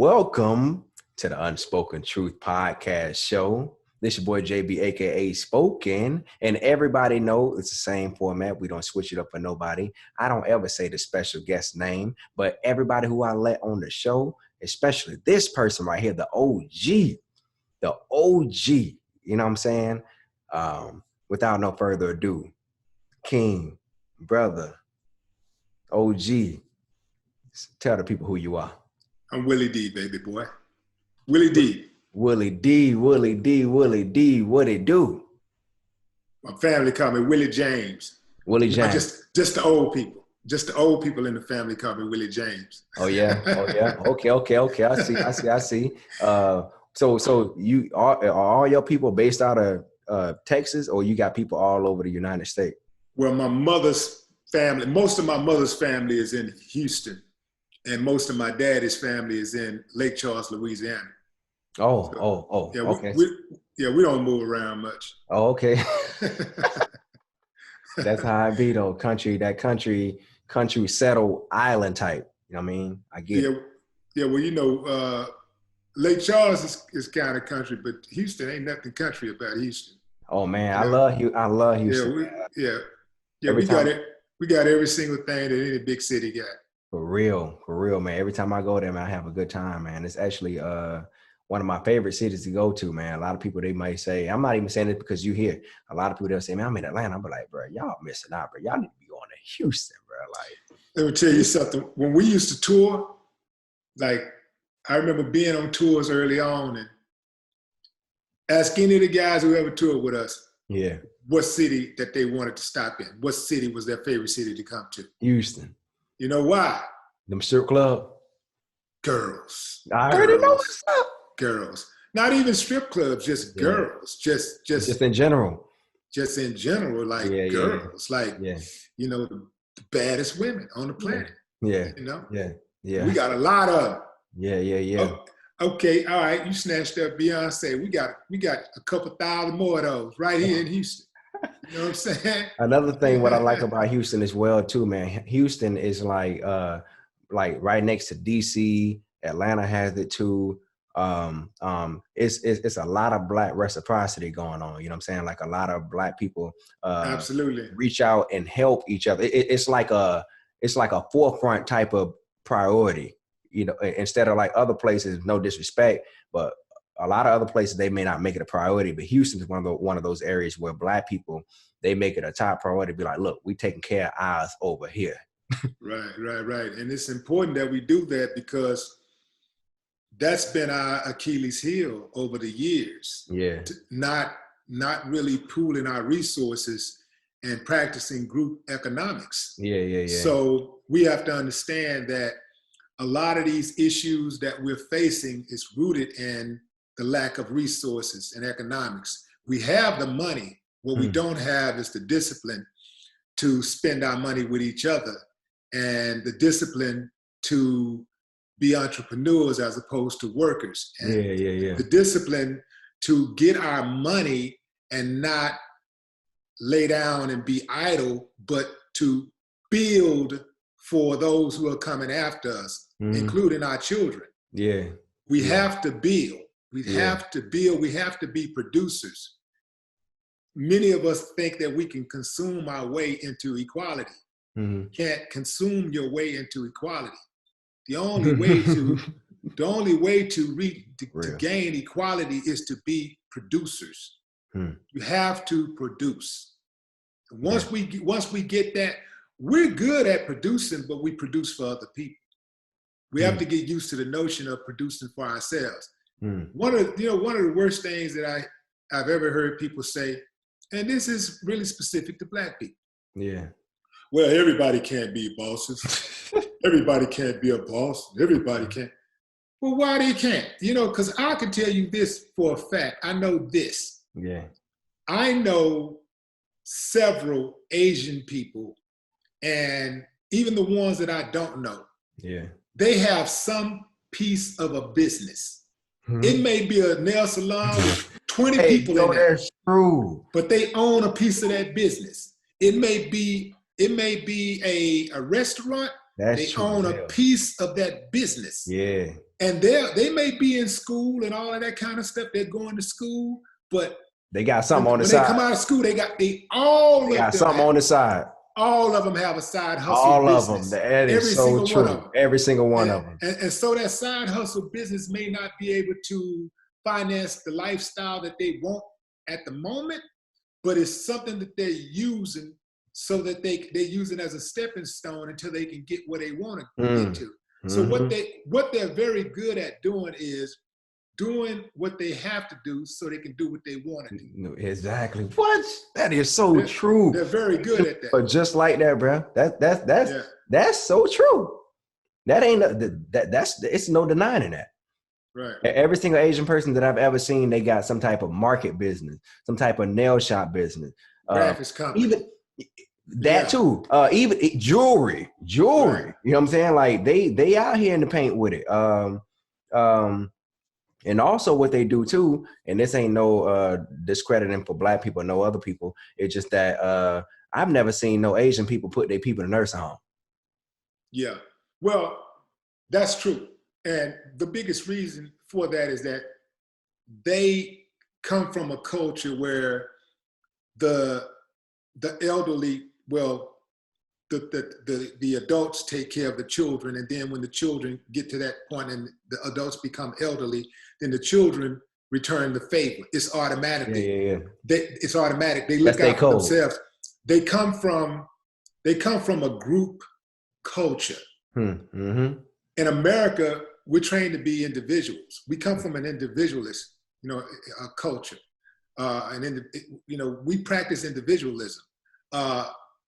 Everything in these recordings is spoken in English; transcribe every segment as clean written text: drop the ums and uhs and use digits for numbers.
Welcome to the Unspoken Truth Podcast Show. This your boy JB, aka Spoken, and everybody know it's the same format. We don't switch it up for nobody. I don't ever say the special guest name, but everybody who I let on the show, especially this person right here, the OG, you know what I'm saying? Without no further ado, King, brother, OG, tell the people who you are. I'm Willie D, baby boy. Willie D. Willie D, what it do? My family call me Willie James. Willie James. Just the old people. Just the old people in the family call me Willie James. Oh yeah. Okay. I see. So you are all your people based out of Texas, or you got people all over the United States? Well, my mother's family, most of my mother's family is in Houston, and most of my daddy's family is in Lake Charles, Louisiana. Yeah, okay. We don't move around much. Oh, okay. That's how I be though. Country settled island type. You know what I mean? I get it. Yeah, well, Lake Charles is kind of country, but Houston ain't nothing country about Houston. Oh man, I love Houston. We got every single thing that any big city got. For real, man. Every time I go there, man, I have a good time, man. It's actually one of my favorite cities to go to, man. A lot of people, they might say, I'm not even saying it because you here. A lot of people, they'll say, man, I'm in Atlanta. I'm like, bro, y'all missing out, bro. Y'all need to be going to Houston, bro. Like, let me tell you something. When we used to tour, like, I remember being on tours early on and ask any of the guys who ever toured with us, what city that they wanted to stop in. What city was their favorite city to come to? Houston. You know why? Them strip club. Girls. I already know what's up. Girls. Not even strip clubs, just girls. Just in general. Just in general, like girls. Like, you know, the baddest women on the planet. Yeah. You know? Yeah. We got a lot of them. Yeah. Okay, all right. You snatched up Beyonce. We got a couple thousand more of those right here in Houston. You know what I'm saying? Another thing, what I like about Houston as well, too, man. Houston is like right next to DC. Atlanta has it too. It's a lot of Black reciprocity going on. You know what I'm saying? Like a lot of Black people absolutely reach out and help each other. It's like a forefront type of priority. You know, instead of like other places, no disrespect, but a lot of other places, they may not make it a priority, but Houston is one of those areas where Black people, they make it a top priority. Be like, look, we taking care of ours over here. Right. And it's important that we do that because that's been our Achilles heel over the years. Yeah. Not really pooling our resources and practicing group economics. Yeah. So we have to understand that a lot of these issues that we're facing is rooted in the lack of resources and economics. We have the money. What we don't have is the discipline to spend our money with each other and the discipline to be entrepreneurs as opposed to workers. And the discipline to get our money and not lay down and be idle, but to build for those who are coming after us, including our children. Yeah. We have to build. We have to build. We have to be producers. Many of us think that we can consume our way into equality. Can't consume your way into equality. The only way to gain equality is to be producers. You have to produce. Once we get that, we're good at producing, but we produce for other people. We have to get used to the notion of producing for ourselves. One of the worst things that I've ever heard people say, and this is really specific to Black people. Yeah. Well, everybody can't be bosses. Everybody can't be a boss. Everybody can't. Well, why they can't? You know, because I can tell you this for a fact. I know this. Yeah. I know several Asian people, and even the ones that I don't know. Yeah. They have some piece of a business. It may be a nail salon with 20 people in there. That's true. But they own a piece of that business. It may be a restaurant They own a piece of that business. Yeah. And they may be in school and all of that kind of stuff. They're going to school, but they got something on the side. When they come out of school, they got something on the side. All of them have a side hustle all business. Of them. That is so true. Every single one of them. And so that side hustle business may not be able to finance the lifestyle that they want at the moment, but it's something that they're using so that they use it as a stepping stone until they can get where they want to get to. So what they're very good at doing is doing what they have to do so they can do what they want to do. Exactly. What? That is so true. They're very good at that. But just like that, bro. That's so true. That ain't it's no denying that. Right. Every single Asian person that I've ever seen, they got some type of market business, some type of nail shop business. Graphics company. Even that too. Even jewelry. Right. You know what I'm saying? Like they out here in the paint with it. And also what they do too, and this ain't no discrediting for Black people, no other people. It's just that I've never seen no Asian people put their people in a nursing home. Yeah, well, that's true. And the biggest reason for that is that they come from a culture where the elderly, well, the adults take care of the children, and then when the children get to that point and the adults become elderly, then the children return the favor. It's automatically. It's automatic. They look out for themselves. They come from a group culture. In America, we're trained to be individuals. We come from an individualist, culture, we practice individualism.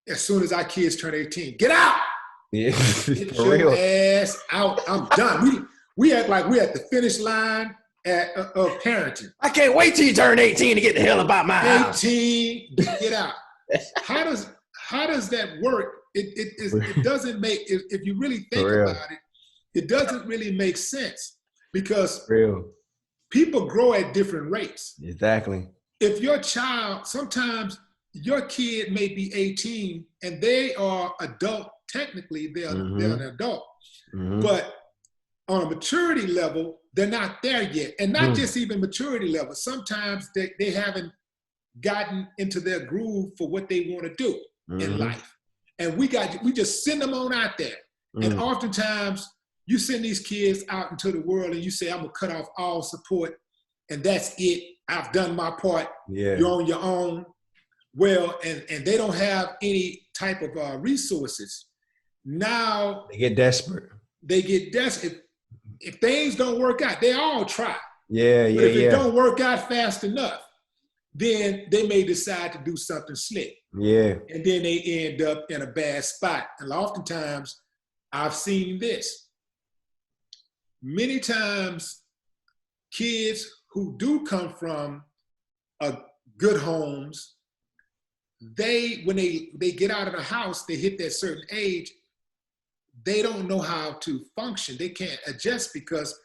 As soon as our kids turn 18, get out! Yeah, get your ass out. I'm done. We act like we're at the finish line of parenting. I can't wait till you turn 18 to get the hell about my house. 18, get out. How does that work? It doesn't make, if you really think about it, it doesn't really make sense because people grow at different rates. Exactly. If your child, sometimes your kid may be 18 and they are adult, technically they're an adult, but on a maturity level, they're not there yet. And not just even maturity level. Sometimes they haven't gotten into their groove for what they want to do in life. And we just send them on out there. And oftentimes you send these kids out into the world and you say, I'm gonna cut off all support and that's it. I've done my part. Yeah. You're on your own. Well, and they don't have any type of resources. Now they get desperate. If things don't work out, they all try. But if it don't work out fast enough, then they may decide to do something slick. Yeah. And then they end up in a bad spot. And oftentimes, I've seen this. Many times, kids who do come from good homes, when they get out of the house, they hit that certain age, they don't know how to function. They can't adjust because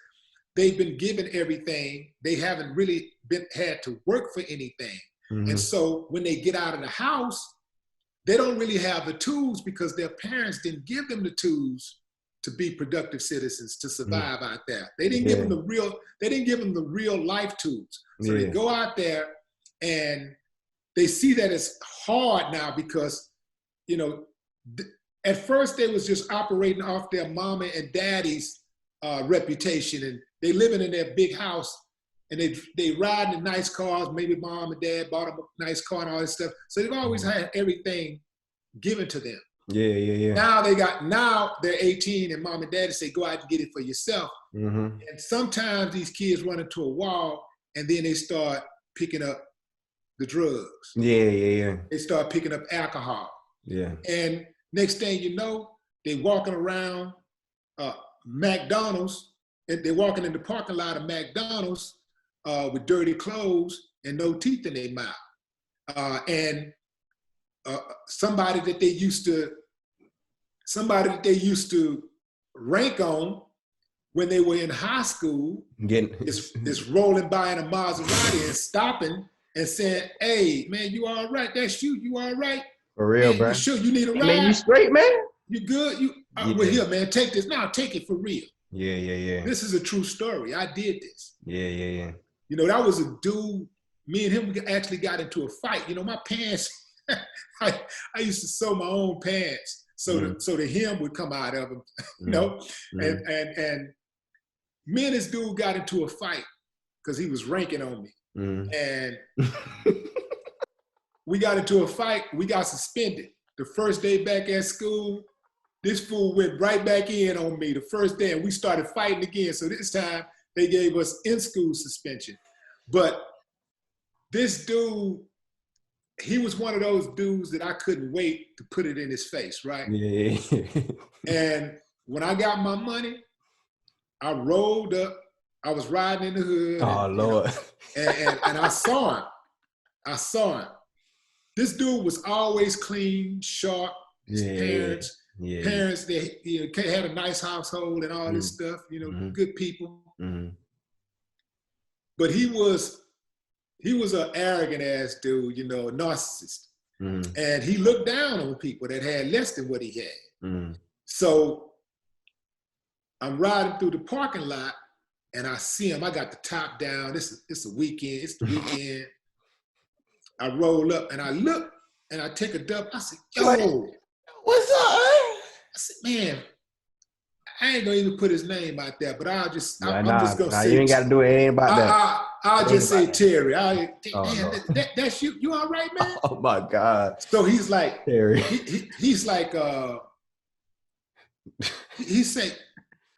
they've been given everything. They haven't really had to work for anything. And so when they get out of the house, they don't really have the tools because their parents didn't give them the tools to be productive citizens, to survive out there. They didn't give them the real life tools. So they go out there and they see that it's hard now because, at first they was just operating off their mama and daddy's reputation, and they living in their big house and they riding in nice cars. Maybe mom and dad bought them a nice car and all this stuff. So they've always had everything given to them. Yeah. Now they're 18 and mom and daddy say, go out and get it for yourself. And sometimes these kids run into a wall and then they start picking up the drugs. Yeah. They start picking up alcohol. Yeah. And next thing you know, they walking around McDonald's, and they're walking in the parking lot of McDonald's with dirty clothes and no teeth in their mouth. And somebody that they used to rank on when they were in high school is rolling by in a Maserati and stopping and saying, hey, man, you all right? That's you all right? For real, man, bro. You sure you need a ride? Man, you straight, man? You good? Well, here, man, take this. Now, take it for real. Yeah. This is a true story. I did this. Yeah. You know, that was a dude. Me and him actually got into a fight. You know, my pants. I used to sew my own pants so the hem would come out of them. You know, and me and this dude got into a fight because he was ranking on me, and we got into a fight. We got suspended the first day back at school. This fool went right back in on me the first day, and we started fighting again. So this time they gave us in-school suspension. But this dude, he was one of those dudes that I couldn't wait to put it in his face, right? Yeah. And when I got my money, I rolled up. I was riding in the hood. Oh, Lord. And I saw him. This dude was always clean, sharp. His parents, they had a nice household and all this stuff, you know, good people. But he was an arrogant ass dude, you know, a narcissist. And he looked down on people that had less than what he had. So I'm riding through the parking lot and I see him. I got the top down. It's a weekend. It's the weekend. I roll up and I look and I take a dump. I said, yo, what's up? I said, man, I ain't gonna even put his name out there, but I'm just gonna say, you ain't got to do it. Ain't about that. I'll just say Terry. No. That's you. You all right, man? Oh my God. So he's like, Terry. He's like, he said,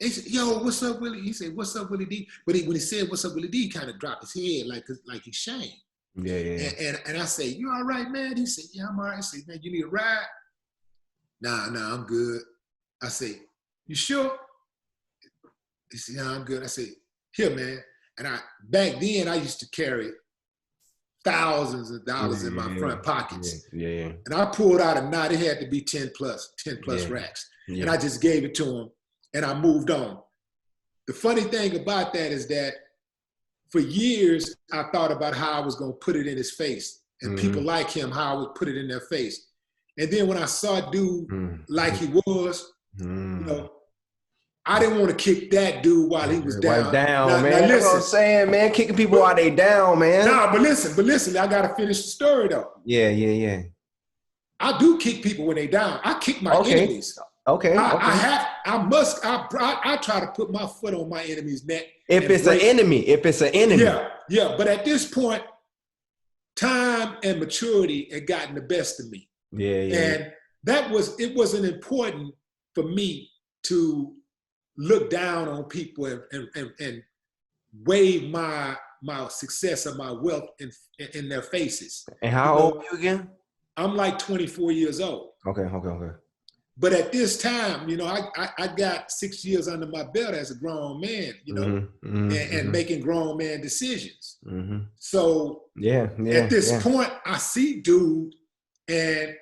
yo, what's up, Willie? He said, what's up, Willie D? But when he said, what's up, Willie D, he kind of dropped his head like he's shamed. Yeah. And I say, you all right, man? He said, yeah, I'm all right. I said, man, you need a ride? Nah, I'm good. I say, you sure? He said, yeah, I'm good. I said, here, man. And back then I used to carry thousands of dollars in my front pockets. Yeah. And I pulled out a knot. It had to be 10 plus racks. Yeah. And I just gave it to him and I moved on. The funny thing about that is that for years, I thought about how I was going to put it in his face and people like him, how I would put it in their face. And then when I saw a dude like he was, you know, I didn't want to kick that dude while he was down. Man. Now, listen, that's what I'm saying, man. Kicking people while they down, man. Nah, but listen, I got to finish the story though. Yeah. I do kick people when they down. I kick my enemies. Okay. I try to put my foot on my enemy's neck. If it's an enemy. Yeah. But at this point, time and maturity had gotten the best of me. Yeah. And it wasn't important for me to look down on people and wave my success or my wealth in their faces. And how old are you again? I'm like 24 years old. Okay. But at this time, you know, I got 6 years under my belt as a grown man, you know, and making grown man decisions. So at this point, I see dude, and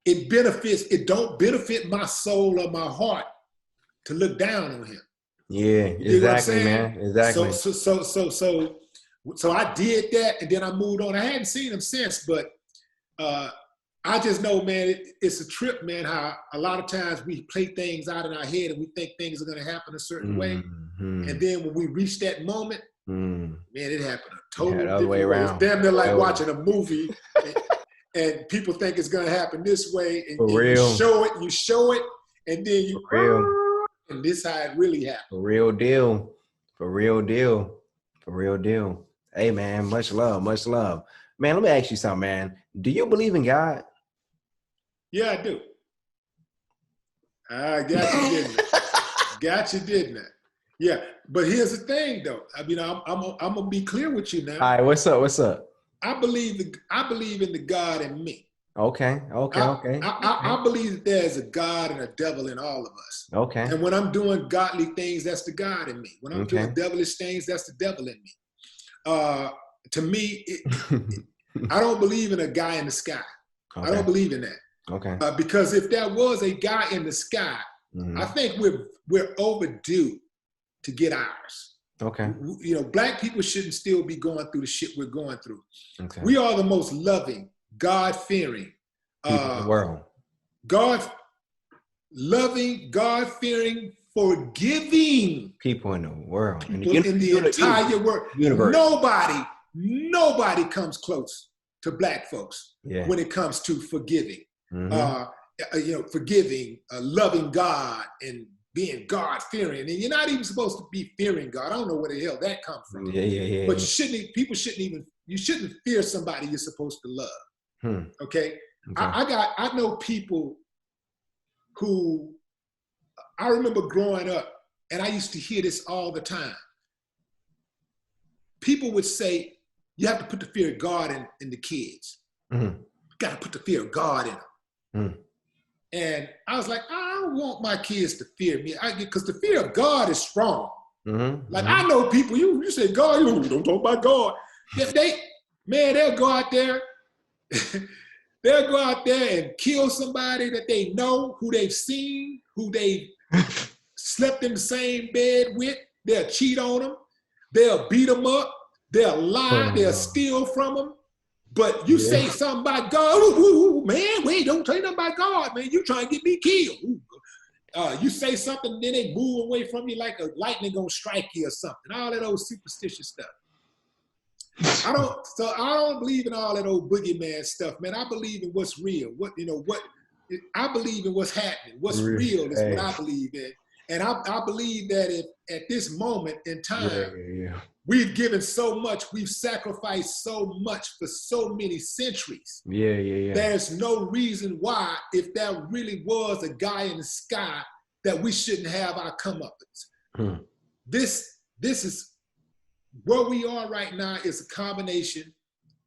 it don't benefit my soul or my heart to look down on him. Yeah, exactly, man. Exactly. So I did that, and then I moved on. I hadn't seen him since, but I just know, man, it's a trip, man, how a lot of times we play things out in our head and we think things are going to happen a certain way. And then when we reach that moment, man, it happened a totally different way. It's damn near like watching a movie and people think it's going to happen this way. And you show it, and then and this how it really happened. For real deal. Hey, man, much love. Man, let me ask you something, man. Do you believe in God? Yeah, I do. I got you, didn't I? Yeah, but here's the thing, though. I mean, I'm gonna be clear with you now. All right, what's up? I believe in the God in me. Okay. I believe that there's a God and a devil in all of us. Okay. And when I'm doing godly things, that's the God in me. When I'm doing devilish things, that's the devil in me. To me, I don't believe in a guy in the sky. Okay. I don't believe in that. Okay. Because if there was a guy in the sky, I think we're overdue to get ours. Okay. You know, Black people shouldn't still be going through the shit we're going through. Okay. We are the most loving, God-fearing people in the world. God, loving, God-fearing, forgiving people in the world, in the entire world. Universe. Nobody comes close to Black folks when it comes to forgiving. Forgiving, loving God, and being God-fearing. And you're not even supposed to be fearing God. I don't know where the hell that comes from. But you shouldn't fear somebody you're supposed to love. Okay? I know people who, I remember growing up, and I used to hear this all the time. People would say, you have to put the fear of God in the kids. You got to put the fear of God in them. And I was like, I don't want my kids to fear me, because the fear of God is strong. I know people, you say God, you don't talk about God. They'll go out there, they'll go out there and kill somebody that they know, who they've seen, who they've slept in the same bed with. They'll cheat on them. They'll beat them up. They'll lie. They'll steal from them. But you say something about God, man, wait, don't say nothing about God, man. You trying to get me killed. You say something, then they move away from you like a lightning gonna strike you or something. All that old superstitious stuff. I don't believe in all that old boogeyman stuff, man. I believe in what's real. I believe in what's happening. What's real is what I believe in. And I believe that if at this moment in time, we've given so much, we've sacrificed so much for so many centuries. There's no reason why, if that really was a guy in the sky, that we shouldn't have our comeuppance. This is where we are right now, is a combination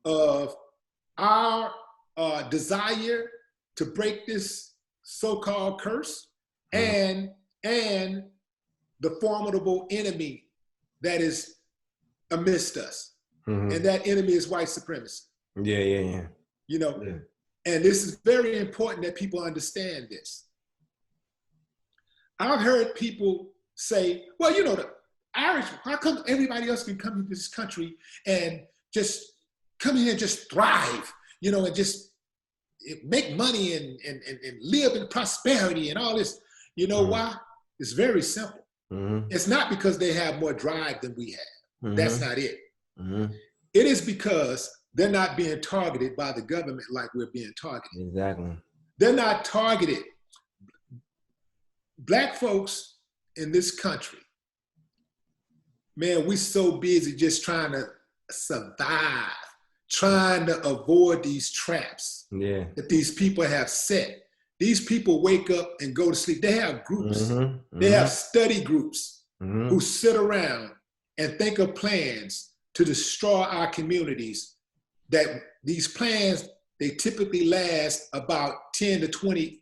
of our desire to break this so-called curse and the formidable enemy that is amidst us. And that enemy is white supremacy. You know, and this is very important that people understand this. I've heard people say, well, you know, the Irish, how come everybody else can come to this country and just come here and just thrive, you know, and just make money and live in prosperity and all this? You know why? It's very simple. It's not because they have more drive than we have. That's not it. It is because they're not being targeted by the government like we're being targeted. They're not targeted. Black folks in this country, man, we so busy just trying to survive, trying to avoid these traps that these people have set. These people wake up and go to sleep. They have groups. They have study groups who sit around and think of plans to destroy our communities. That these plans, they typically last about 15 to 20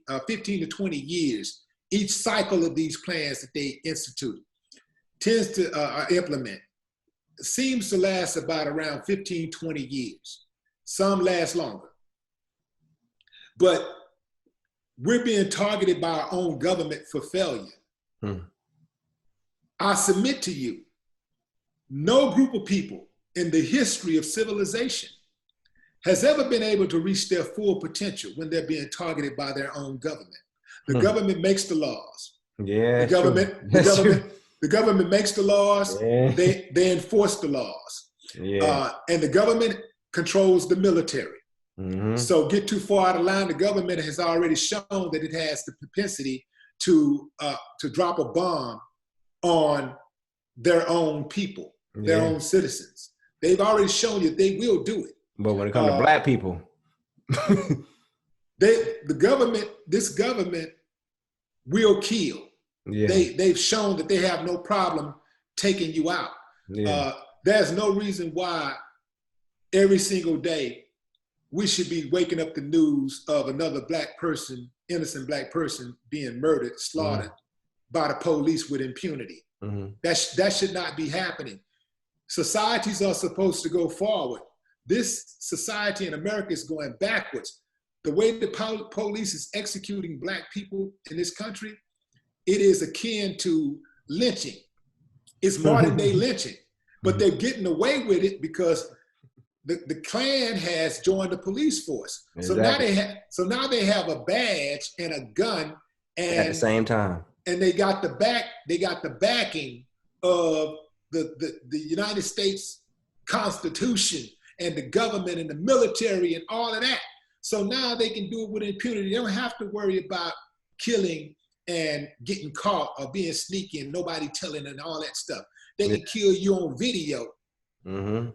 years. Each cycle of these plans that they institute tends to implement seems to last about around 15, 20 years. Some last longer. But we're being targeted by our own government for failure. I submit to you, no group of people in the history of civilization has ever been able to reach their full potential when they're being targeted by their own government. The government makes the laws. The government makes the laws. They enforce the laws. And the government controls the military. So get too far out of line, the government has already shown that it has the propensity to drop a bomb on their own people, their own citizens. They've already shown you they will do it. But when it comes to Black people, this government will kill. They've shown that they have no problem taking you out. There's no reason why every single day we should be waking up the news of another Black person, innocent Black person, being murdered, slaughtered by the police with impunity. That should not be happening. Societies are supposed to go forward. This society in America is going backwards. The way the police is executing Black people in this country, it is akin to lynching. It's modern day lynching, but they're getting away with it because the Klan has joined the police force. So now they have a badge and a gun, And at the same time. And they got the backing of the United States Constitution and the government and the military and all of that. So now they can do it with impunity. They don't have to worry about killing and getting caught or being sneaky and nobody telling and all that stuff. They can kill you on video and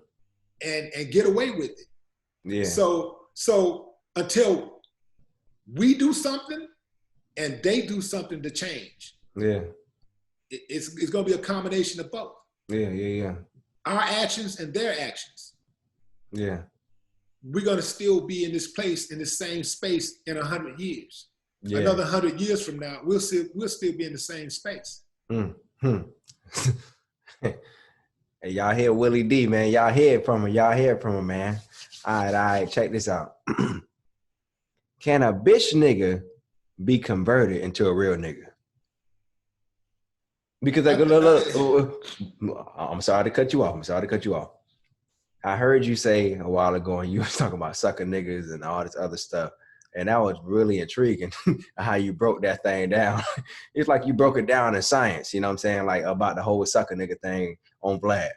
get away with it. Yeah. So until we do something and they do something to change, it's going to be a combination of both. Yeah. Our actions and their actions. Yeah. We're going to still be in this place, in the same space in 100 years. Yeah. Another 100 years from now, we'll still be in the same space. Hey, y'all hear Willie D, man. Y'all hear from him, man. All right. Check this out. Can a bitch nigga be converted into a real nigga? Because I'm sorry to cut you off. I heard you say a while ago, and you was talking about sucker niggas and all this other stuff. And that was really intriguing how you broke that thing down. It's like you broke it down in science, you know what I'm saying? Like about the whole sucker nigga thing on Vlad.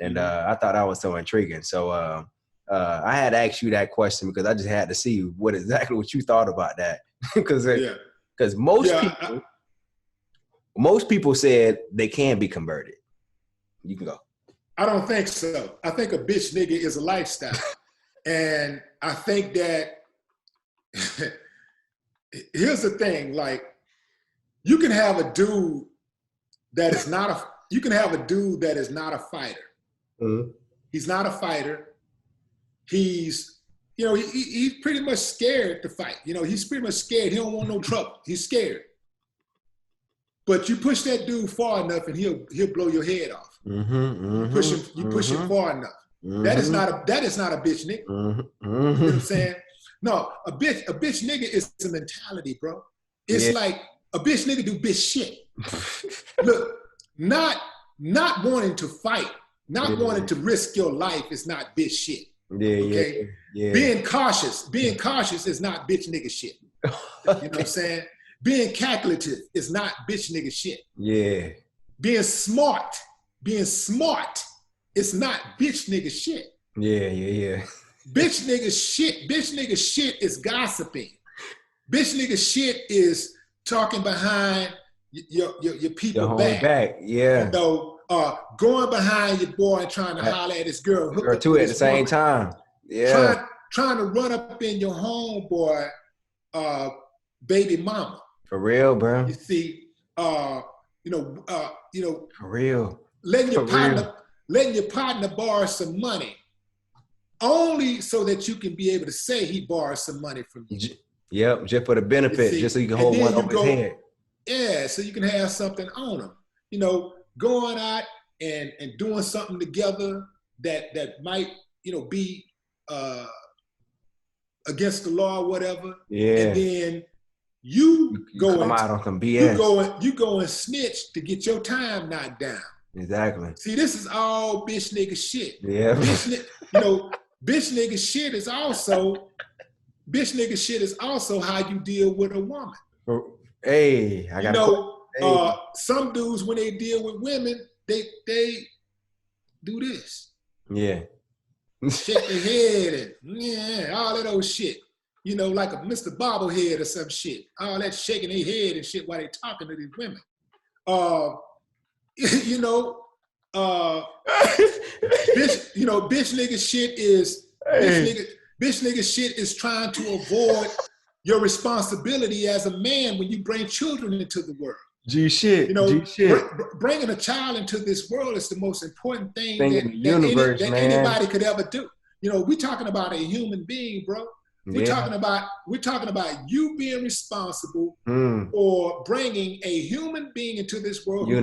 And I thought that was so intriguing. So I had to ask you that question because I just had to see what you thought about that. Because most people said they can be converted. You can go. I don't think so. I think a bitch nigga is a lifestyle. And I think that here's the thing, like you can have a dude that is not a fighter. Mm-hmm. He's not a fighter. He's pretty much scared to fight. He's pretty much scared. He don't want no trouble. He's scared. But you push that dude far enough and he'll blow your head off. You push him far enough. That is not a bitch nigga. You know what I'm saying? No, a bitch nigga is a mentality, bro. It's like a bitch nigga do bitch shit. Look, not wanting to fight, not wanting to risk your life is not bitch shit. Okay? Being cautious is not bitch nigga shit. You know what I'm saying? Being calculative is not bitch nigga shit. Yeah. Being smart is not bitch nigga shit. Yeah. Bitch nigga shit is gossiping. Bitch nigga shit is talking behind your people back. Yeah. Going behind your boy and trying to holler at his girl. Hook up too at the same time. Yeah. Trying to run up in your homeboy baby mama. For real, bro. You see, for real. Letting your partner borrow some money only so that you can be able to say he borrowed some money from you. Yep, just for the benefit, just so you can hold one over his head. Yeah, so you can have something on him. Going out and doing something together that might, be against the law or whatever. Yeah. And then you go come out on some BS. You go and snitch to get your time knocked down. Exactly. See, this is all bitch nigga shit. Yeah. Bitch nigga shit is also how you deal with a woman. Hey, I got some dudes when they deal with women, they do this. Yeah. Shake their head and all that old shit. Like a Mr. Bobblehead or some shit. All that shaking their head and shit while they talking to these women. Bitch nigga shit is bitch nigga shit is trying to avoid your responsibility as a man when you bring children into the world. G shit. Bringing a child into this world is the most important thing that anybody could ever do. We're talking about a human being, bro. We're talking about you being responsible for bringing a human being into this world who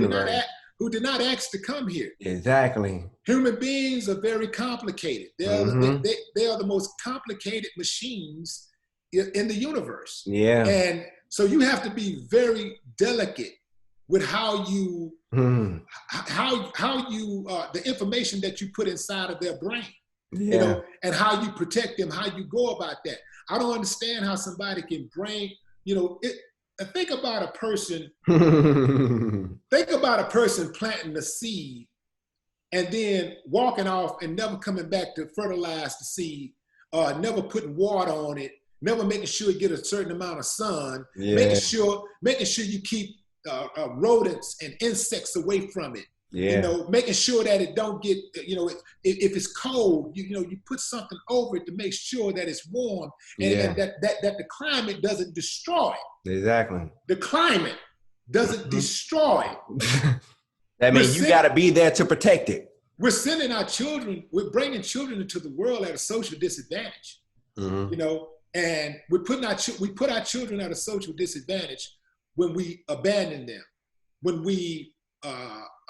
did not ask to come here. Exactly. Human beings are very complicated. They are the most complicated machines in the universe. Yeah. And so you have to be very delicate with how you the information that you put inside of their brain. Yeah. And how you protect them, how you go about that. I don't understand how somebody can bring, think about a person. Think about a person planting the seed and then walking off and never coming back to fertilize the seed, never putting water on it, never making sure you get a certain amount of sun, making sure you keep rodents and insects away from it. You know, making sure that it don't get, you know, if it's cold, you know, you put something over it to make sure that it's warm and that the climate doesn't destroy it. Exactly. The climate doesn't destroy it. That means you got to be there to protect it. We're sending our children, we're bringing children into the world at a social disadvantage, you know, and we put our children at a social disadvantage when we abandon them, when we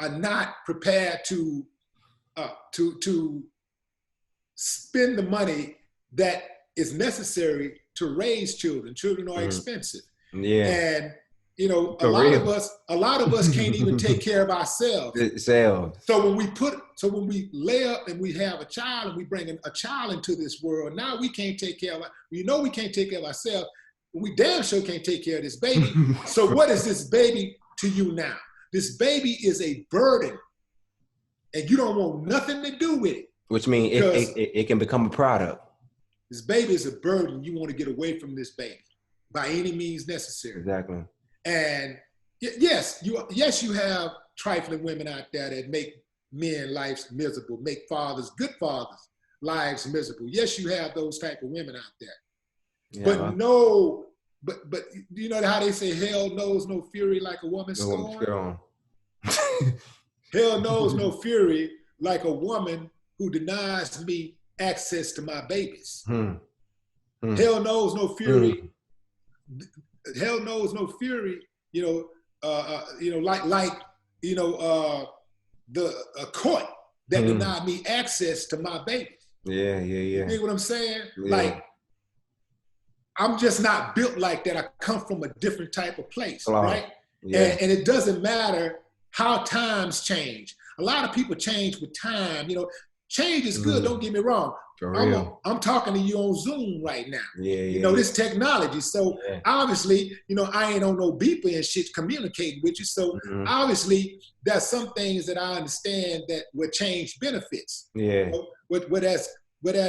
are not prepared to spend the money that is necessary to raise children. Children are expensive. And you know, a lot of us can't even take care of ourselves. So when we lay up and we have a child and we bring a child into this world, now we can't take care of it. We know we can't take care of ourselves. We damn sure can't take care of this baby. So what is this baby to you now? This baby is a burden, and you don't want nothing to do with it. Which means it can become a product. This baby is a burden. You want to get away from this baby by any means necessary. Exactly. And yes, you have trifling women out there that make men lives miserable, make good fathers lives miserable. Yes, you have those type of women out there. Yeah. But you know how they say hell knows no fury like a woman scorned? Hell knows no fury like a woman who denies me access to my babies. Hell knows no fury. Hell knows no fury. Like the court that denied me access to my babies. Yeah. You know what I'm saying? Yeah. Like, I'm just not built like that. I come from a different type of place, right? Yeah. And it doesn't matter how times change. A lot of people change with time. You know, change is good. Don't get me wrong. I'm talking to you on Zoom right now. You know, this technology. So obviously, you know, I ain't on no beeper and shit communicating with you. So obviously, there's some things that I understand that where change benefits. Yeah. Where there's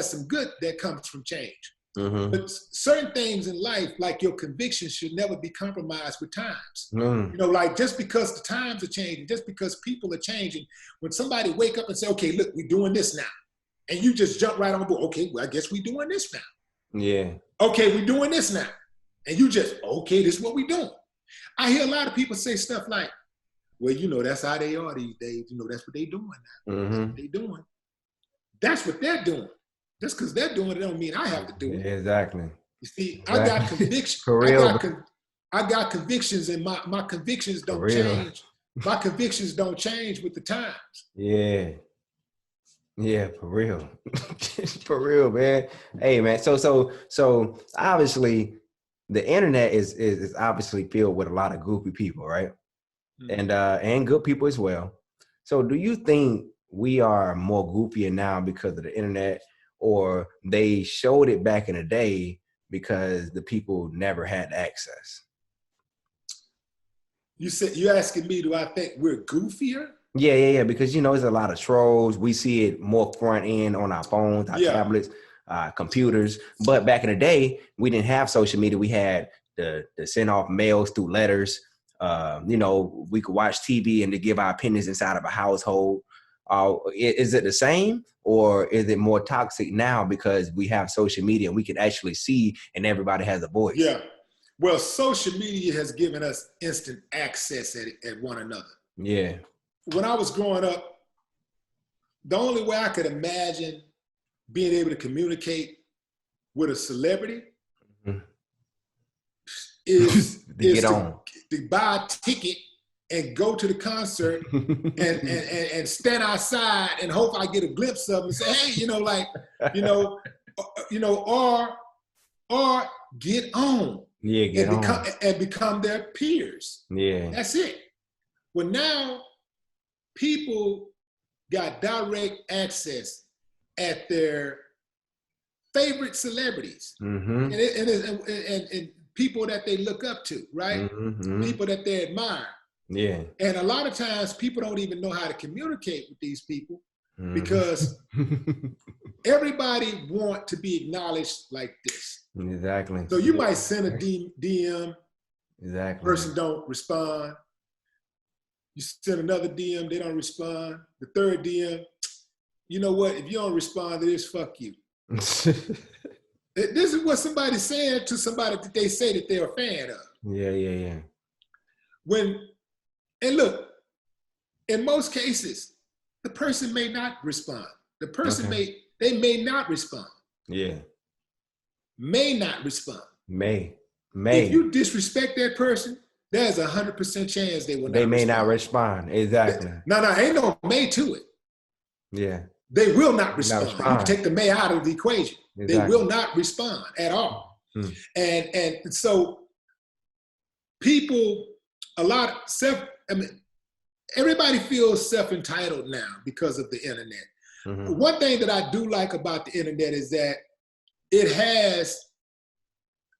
some good that comes from change. But certain things in life, like your convictions, should never be compromised with times. You know, like just because the times are changing, just because people are changing, when somebody wake up and say, okay, look, we're doing this now. And you just jump right on board. Okay, well, I guess we're doing this now. Yeah. Okay, we're doing this now. And you just, okay, this is what we're doing. I hear a lot of people say stuff like, well, you know, that's how they are these days. You know, that's what they're doing now. That's what they're doing. That's what they're doing. Just because they're doing it don't mean I have to do it. Exactly. You see, I got convictions. For real. I got convictions, and my convictions don't change. My convictions don't change with the times. Yeah, for real. For real, man. Hey, man. So obviously the internet is obviously filled with a lot of goofy people, right? And good people as well. So do you think we are more goofier now because of the internet, or they showed it back in the day because the people never had access? You're asking me, do I think we're goofier? Yeah. Because, you know, there's a lot of trolls. We see it more front end on our phones, our tablets, computers. But back in the day, we didn't have social media. We had the send off mails through letters. You know, we could watch TV and to give our opinions inside of a household. Is it the same, or is it more toxic now because we have social media and we can actually see and everybody has a voice? Yeah. Well, social media has given us instant access at one another. Yeah. When I was growing up, the only way I could imagine being able to communicate with a celebrity is to buy a ticket and go to the concert and stand outside and hope I get a glimpse of them and say, hey, you know, like, or get on. Yeah, and become their peers. Yeah. That's it. Well, now people got direct access at their favorite celebrities. And people that they look up to, right? People that they admire. Yeah. And a lot of times people don't even know how to communicate with these people because everybody want to be acknowledged like this. Exactly. So you might send a DM. Exactly. Person don't respond. You send another DM, they don't respond. The third DM, you know what? If you don't respond to this, fuck you. This is what somebody's saying to somebody that they say that they're a fan of. Yeah. And look, in most cases, the person may not respond. The person they may not respond. Yeah. May not respond. May. If you disrespect that person, there's 100% chance they will not respond. They may not respond. Exactly. No, ain't no may to it. Yeah. They will not respond. You can take the may out of the equation. Exactly. They will not respond at all. And so people, everybody feels self-entitled now because of the internet. One thing that I do like about the internet is that it has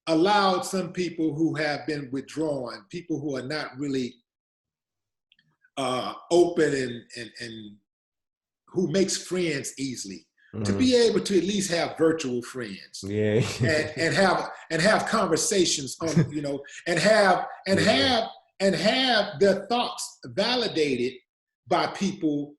allowed some people who have been withdrawn, people who are not really open and who makes friends easily, to be able to at least have virtual friends, and have conversations on, and have their thoughts validated by people,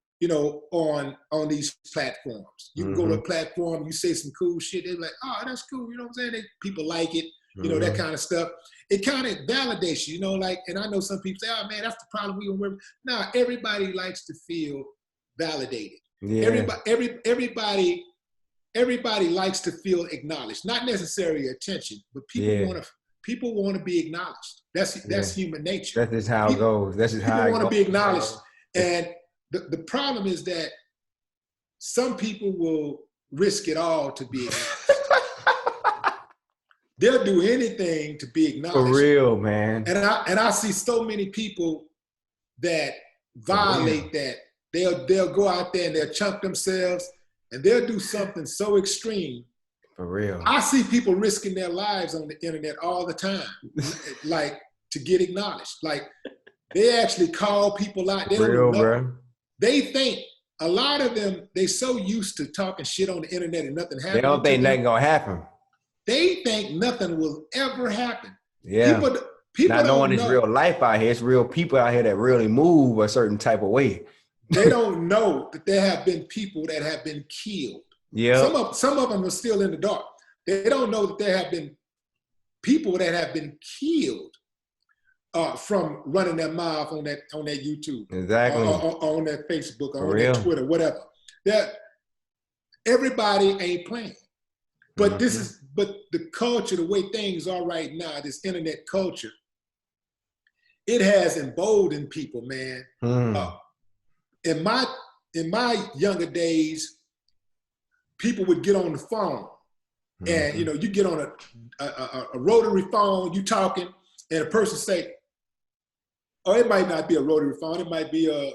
on these platforms. You can go to a platform, you say some cool shit, they're like, oh, that's cool, you know what I'm saying? People like it, that kind of stuff. It kind of validates you, and I know some people say, oh man, that's the problem, we don't remember. No, everybody likes to feel validated. Yeah. Everybody likes to feel acknowledged, not necessarily attention, but people want to be acknowledged. That's human nature. That's just how it goes. That's just how it goes. People want to be acknowledged. And the problem is that some people will risk it all to be acknowledged. They'll do anything to be acknowledged. For real, man. And I see so many people that violate that. They'll go out there and they'll chunk themselves and they'll do something so extreme. For real. I see people risking their lives on the internet all the time, like to get acknowledged. Like they actually call people out. They don't know. Bro. They think a lot of them, they so used to talking shit on the internet and nothing happens. They don't think nothing gonna happen. They think nothing will ever happen. Yeah. People not knowing it's real life out here. It's real people out here that really move a certain type of way. They don't know that there have been people that have been killed. Yeah. Some of them are still in the dark. They don't know that there have been people that have been killed from running their mouth on that YouTube. Exactly. On that Facebook, or on that Twitter, whatever. That everybody ain't playing. But but the culture, the way things are right now, this internet culture, it has emboldened people, man. In my younger days, people would get on the phone, and you get on a rotary phone, you talking, and a person say, "Oh, it might not be a rotary phone, it might be a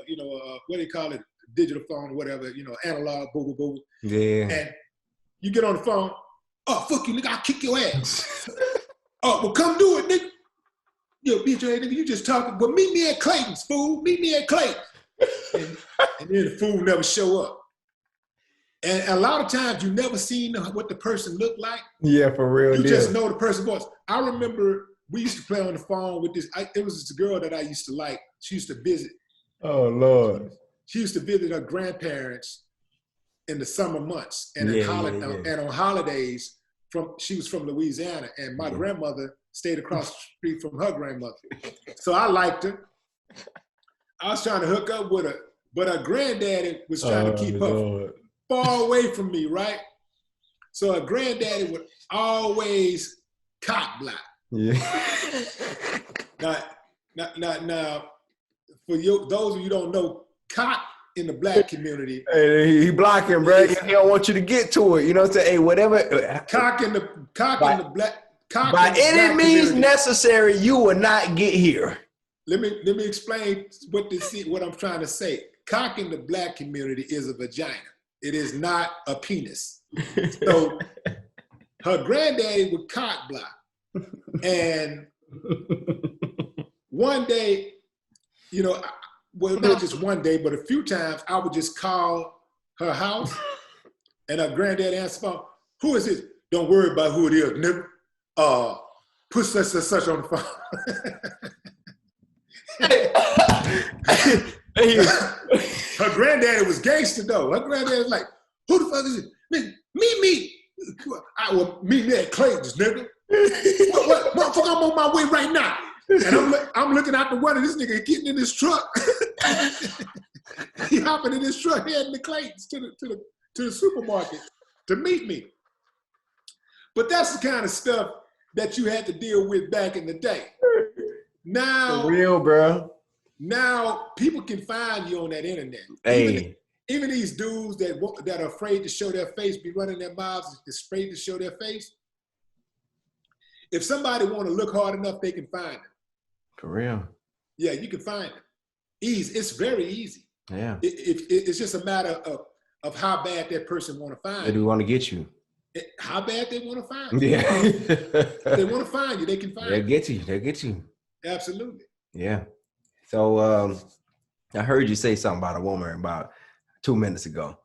what do you call it, digital phone or whatever, analog, boo boo boo." Yeah. And you get on the phone, "Oh fuck you, nigga, I'll kick your ass." "Oh, well, come do it, nigga." "Yo, bitch, nigga, you just talking, but meet me at Clayton's, fool. Meet me at Clayton's." And then the fool never show up. And a lot of times you never seen what the person looked like. Yeah, for real. You just know the person's voice. I remember we used to play on the phone with this. It was this girl that I used to like. She used to visit. Oh, Lord. She used to visit her grandparents in the summer months. And, and on holidays, she was from Louisiana. And my grandmother stayed across the street from her grandmother. So I liked her. I was trying to hook up with her, but her granddaddy was trying to keep her far away from me, right? So her granddaddy would always cock block. Yeah. Now, for those of you who don't know, cock in the black community. Hey, he blocking, bro. He don't want you to get to it. You know what I'm saying? Hey, whatever. Cock in the black. By any means necessary, you will not get here. Let me explain what I'm trying to say. Cock in the black community is a vagina. It is not a penis. So her granddaddy would cock block. And one day, you know, well, not just one day, but a few times, I would just call her house, and her granddad answered the phone. Who is this? Don't worry about who it is, nigga. Put such and such on the phone. Her granddaddy was gangster though. Her granddaddy was like, who the fuck is it? Nigga, me. I will meet me at Clayton's, nigga. What? Motherfucker, I'm on my way right now. And I'm looking out the window, this nigga getting in his truck. He hopping in his truck, heading to Clayton's to the supermarket to meet me. But that's the kind of stuff that you had to deal with back in the day. Now, for real, bro. Now people can find you on that internet. Hey. Even these dudes that are afraid to show their face, be running their mouths, afraid to show their face. If somebody want to look hard enough, they can find them. For real. Yeah, you can find them. Easy. It's very easy. Yeah. It's just a matter of how bad that person want to find you. They do want to get you. How bad they want to find you. Yeah. If they want to find you, they can find you. They'll get you. Absolutely. Yeah. So I heard you say something about a woman about 2 minutes ago.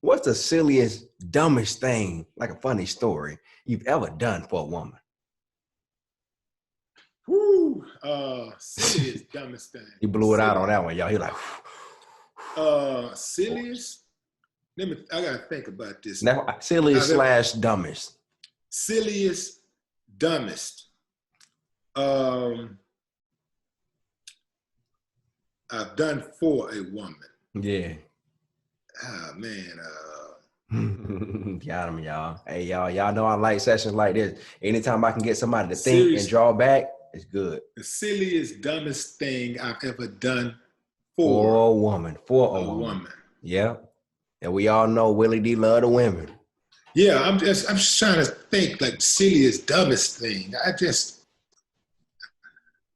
What's the silliest, dumbest thing, like a funny story, you've ever done for a woman? Woo! Silliest, dumbest thing. You blew it out on that one, y'all. You're like, silliest? I gotta think about this. Now, silliest / dumbest. Silliest, dumbest. I've done for a woman. Yeah. Ah, man. Got him, y'all. Hey, y'all know I like sessions like this. Anytime I can get somebody to think and draw back, it's good. The silliest, dumbest thing I've ever done for a woman. For a woman. Yeah. And we all know Willie D love the women. Yeah, I'm just trying to think like silliest, dumbest thing. I guess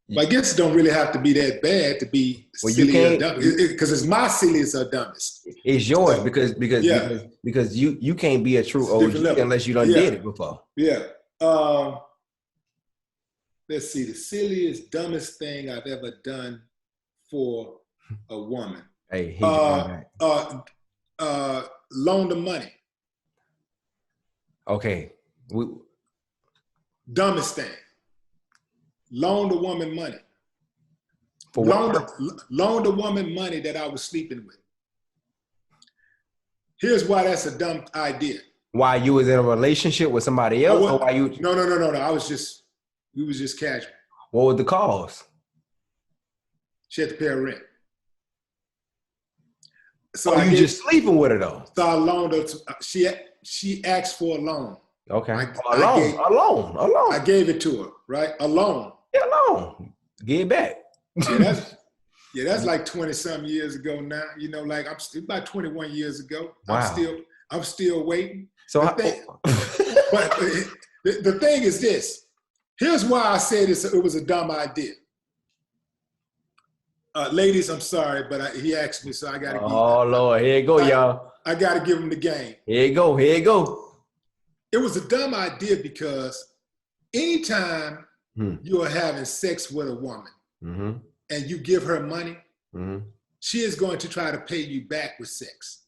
it don't really have to be that bad to be silly or dumb. Because it's my silliest or dumbest. It's yours because you can't be a true OG unless you done did it before. Yeah. Let's see, the silliest, dumbest thing I've ever done for a woman. Hey, loan the money. Okay. Dumbest thing. Loan the woman money. Loan the woman money that I was sleeping with. Here's why that's a dumb idea. Why you was in a relationship with somebody else? Or why you? No. We was just casual. What was the cause? She had to pay her rent. So you just sleeping with her though? So I loaned her. She asked for a loan. Okay. A loan. I gave it to her, right? A loan. Yeah, a loan. Give it back. That's like 20-something years ago now. You know, like about 21 years ago. Wow. I'm still waiting. So but the thing is this. Here's why I said it was a dumb idea. Ladies, I'm sorry, but he asked me, so I got to give him. Oh, Lord. Here you go, y'all. I got to give him the game. Here you go. It was a dumb idea because anytime you are having sex with a woman and you give her money, she is going to try to pay you back with sex.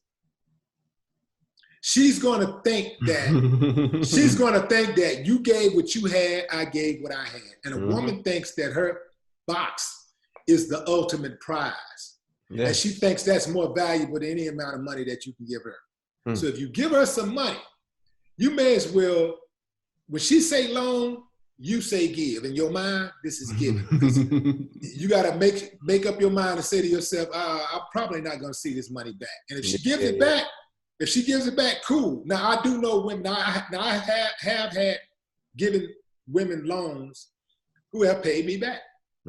She's going to think that you gave what you had, I gave what I had. And a woman thinks that her box is the ultimate prize. Yeah. And she thinks that's more valuable than any amount of money that you can give her. So if you give her some money, you may as well, when she say loan, you say give. In your mind, this is giving. You got to make up your mind and say to yourself, I'm probably not going to see this money back. And if she gives it back, cool. Now, I do know women, I have had given women loans who have paid me back,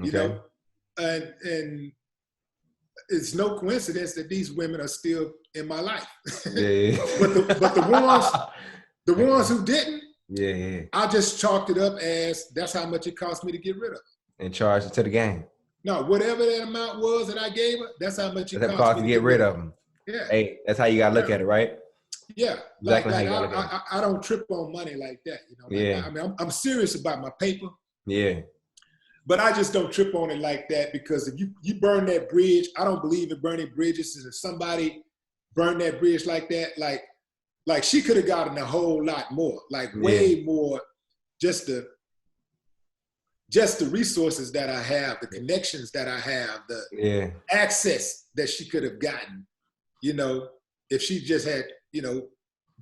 you know? And it's no coincidence that these women are still in my life. Yeah. but the ones who didn't, I just chalked it up as that's how much it cost me to get rid of them. And charged it to the game. No, whatever that amount was that I gave her, that's how much it cost me to get rid of them. Yeah. Hey, that's how you got to look at it, right? Yeah, Exactly how you gotta look at it. I don't trip on money like that. You know, Yeah. I mean, I'm serious about my paper. Yeah. But I just don't trip on it like that, because if you burn that bridge, I don't believe in burning bridges. And if somebody burned that bridge like that, like she could have gotten a whole lot more, like way more, just the resources that I have, the connections that I have, the access that she could have gotten, you know, if she just had, you know,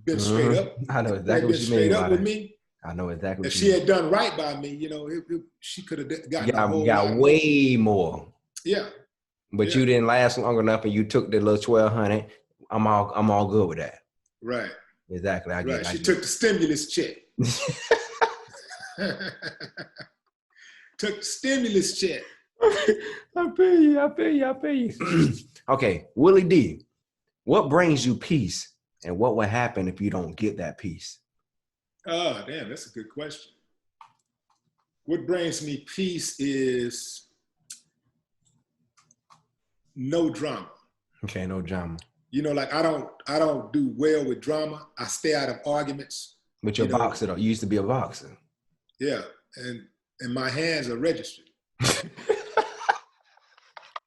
been straight up. I know exactly what you mean. Straight up with me. I know exactly. If she had done right by me, you know, she could have gotten a whole lot way more. Yeah. But you didn't last long enough, and you took the little 1,200. I'm all good with that. Right. Exactly. I get. She took the stimulus check. Took the stimulus check. I feel you. Okay, Willie D, what brings you peace, and what will happen if you don't get that peace? Oh, damn, that's a good question. What brings me peace is no drama. Okay, no drama. You know, like I don't do well with drama. I stay out of arguments. But you're a boxer though. You used to be a boxer. Yeah, and my hands are registered.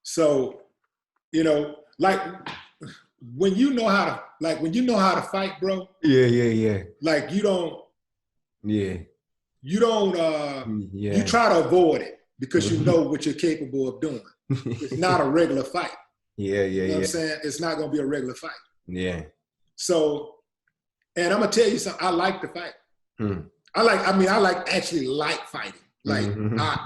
So, you know, like when you know how to fight, bro. Yeah. Like you don't. Yeah. You don't. You try to avoid it because you know what you're capable of doing. It's not a regular fight. Yeah. You know what I'm saying? It's not going to be a regular fight. Yeah. So, and I'm going to tell you something. I like to fight. I actually like fighting. Like,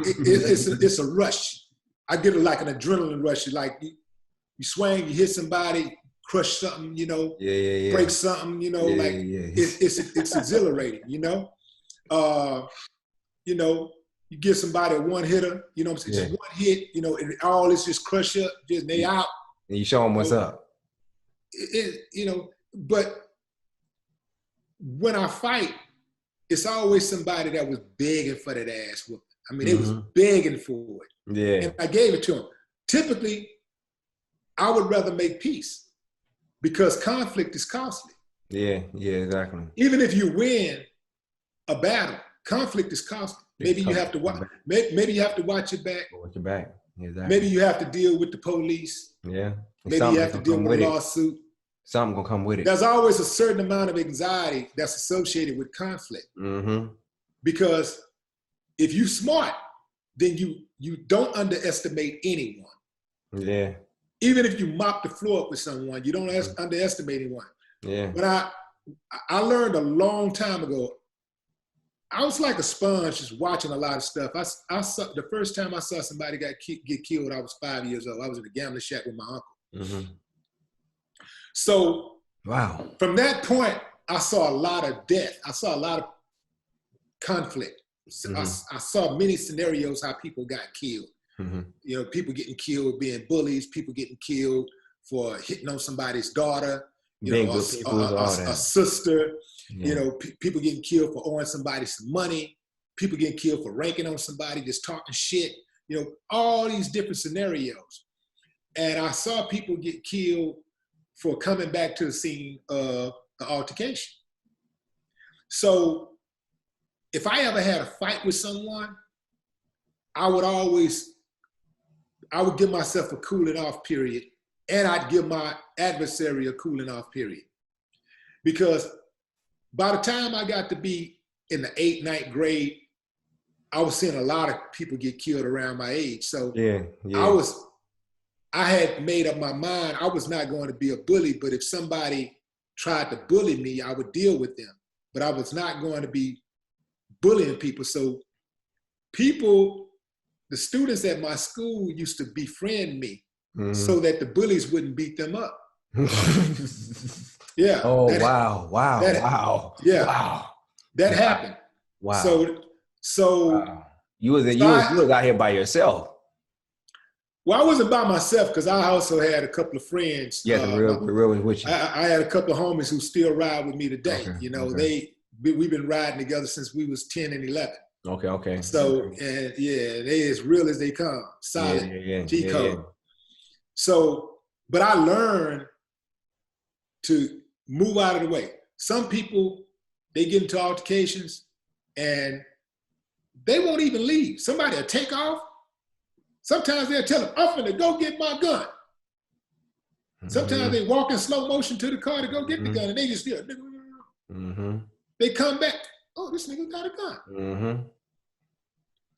it's a rush. I get like an adrenaline rush. Like, you swing, you hit somebody, crush something, you know, break something, you know, it's exhilarating, you know? You know, you give somebody a one hitter, you know what I'm saying? Just one hit, you know, and all is just crush up, just they out. And you show them what's up. You know, but when I fight, it's always somebody that was begging for that ass whooping. I mean, they was begging for it. Yeah. And I gave it to them. Typically, I would rather make peace because conflict is costly. Yeah, exactly. Even if you win a battle, conflict is costly. Maybe you have to watch. Maybe you have to watch your back. Watch your back. Exactly. Maybe you have to deal with the police. Yeah. Maybe you have to deal with a lawsuit. Something gonna come with it. There's always a certain amount of anxiety that's associated with conflict. Because if you're smart, then you don't underestimate anyone. Yeah. Even if you mop the floor up with someone, you don't underestimate anyone. Yeah. But I learned a long time ago. I was like a sponge, just watching a lot of stuff. I saw the first time I saw somebody get killed, I was 5 years old. I was in a gambling shack with my uncle. So, wow. From that point, I saw a lot of death. I saw a lot of conflict. I saw many scenarios how people got killed. You know, people getting killed being bullies, people getting killed for hitting on somebody's daughter, you know, a sister. You know, people getting killed for owing somebody some money, people getting killed for ranking on somebody, just talking shit, you know, all these different scenarios. And I saw people get killed for coming back to the scene of the altercation. So if I ever had a fight with someone, I would give myself a cooling off period, and I'd give my adversary a cooling off period. Because by the time I got to be in the 8th, 9th grade, I was seeing a lot of people get killed around my age. So I had made up my mind, I was not going to be a bully, but if somebody tried to bully me, I would deal with them. But I was not going to be bullying people. So the students at my school used to befriend me so that the bullies wouldn't beat them up. Yeah. Oh, wow. Yeah. Wow. That happened. Wow. So wow. You was out here by yourself. Well, I wasn't by myself because I also had a couple of friends. Yeah, the real one with you. I had a couple of homies who still ride with me today. Okay, you know, we've been riding together since we was 10 and 11. Okay. So, and they as real as they come. Solid G-code. So, but I learned to move out of the way. Some people, they get into altercations and they won't even leave. Somebody will take off. Sometimes they'll tell them, I'm gonna go get my gun. Sometimes they walk in slow motion to the car to go get the gun, and they just do it. They come back. Oh, this nigga got a gun.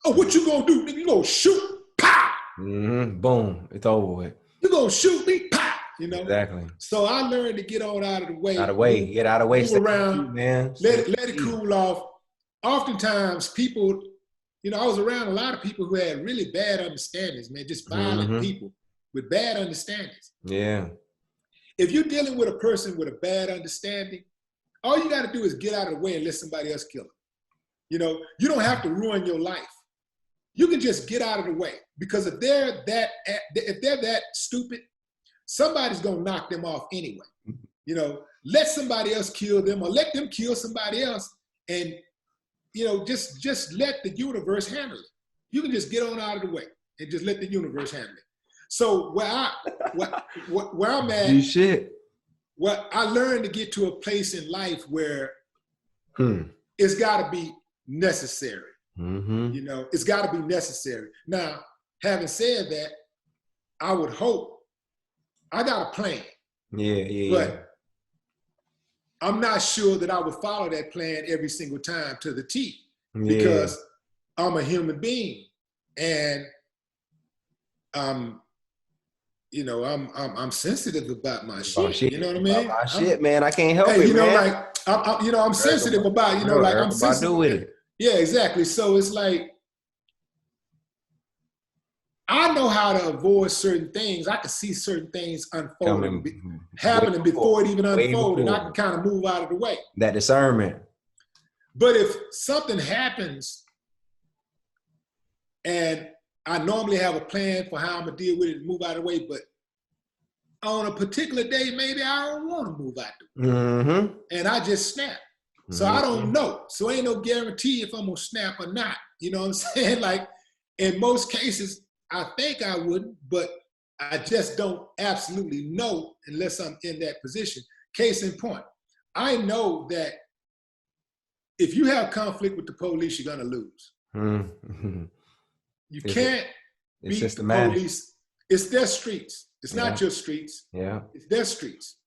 Oh, what you gonna do? Nigga, you gonna shoot? Pow! Boom. It's over with. You gonna shoot me? Pow! You know? Exactly. So I learned to get on out of the way. Get out of the way. Move around, man. Let it cool off. Oftentimes people, you know, I was around a lot of people who had really bad understandings, man, just violent people with bad understandings. Yeah. If you're dealing with a person with a bad understanding, all you got to do is get out of the way and let somebody else kill them. You know, you don't have to ruin your life. You can just get out of the way, because if they're that stupid, somebody's gonna knock them off anyway. You know, let somebody else kill them, or let them kill somebody else, and you know, just let the universe handle it. You can just get on out of the way and just let the universe handle it. So where I'm at, well, I learned to get to a place in life where it's got to be necessary. You know, it's got to be necessary. Now, having said that, I would hope I got a plan. But I'm not sure that I would follow that plan every single time to the T, because I'm a human being, and you know, I'm sensitive about my shit. You know what I mean? My shit, man. I can't help it. You know, man. like you know, I'm sensitive about. You know, like I'm sensitive with it. Yeah, exactly. So it's like, I know how to avoid certain things. I can see certain things unfolding, happening before it even unfolded. I can kind of move out of the way. That discernment. But if something happens, and I normally have a plan for how I'm gonna deal with it and move out of the way, but on a particular day, maybe I don't want to move out the way. And I just snap. So I don't know. So ain't no guarantee if I'm gonna snap or not. You know what I'm saying? Like, in most cases, I think I wouldn't, but I just don't absolutely know unless I'm in that position. Case in point, I know that if you have conflict with the police, you're gonna lose. You can't beat the police. It's their streets. It's not your streets. It's their streets.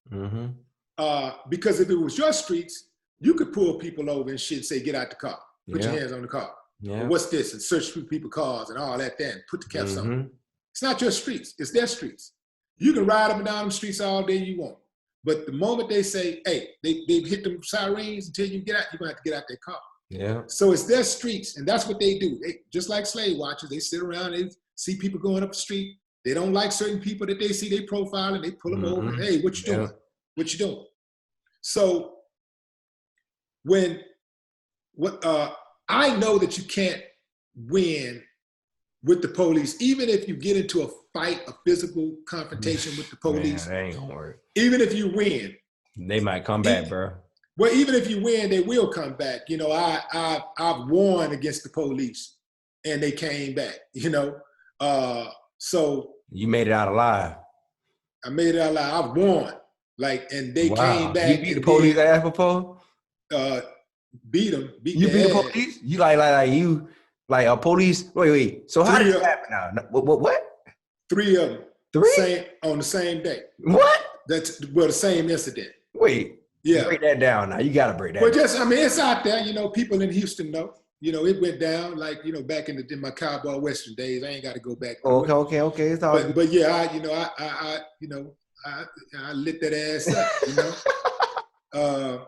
Because if it was your streets, you could pull people over and shit and say, get out the car. Put your hands on the car. Or what's this? And search through people's cars and all that there and put the cuffs on. It's not your streets. It's their streets. You can ride up and down them streets all day you want. But the moment they say, hey, they hit them sirens until you get out, you're going to have to get out their car. So it's their streets, and that's what they do. They, just like slave watchers, they sit around and see people going up the street. They don't like certain people that they see, they profile, and they pull them over. And, hey, what you doing? What you doing? So I know that you can't win with the police, even if you get into a fight, a physical confrontation with the police. Man, that ain't gonna work. Even if you win, they might come back, bro. Well, even if you win, they will come back. You know, I've won against the police, and they came back. You know, so you made it out alive. I made it out alive. I've won. Like, and they came back. You beat the police ass before? Beat them. You beat the police? You like you like a police? Wait. So how did it happen now? What? 3 of them. 3? On the same day. What? That's the same incident. Wait. Yeah. Break that down now. You got to break that down. I mean, it's out there. You know, people in Houston know. You know, it went down like, you know, back in my cowboy western days. I ain't got to go back. Okay. It's all but yeah, I lit that ass up, you know.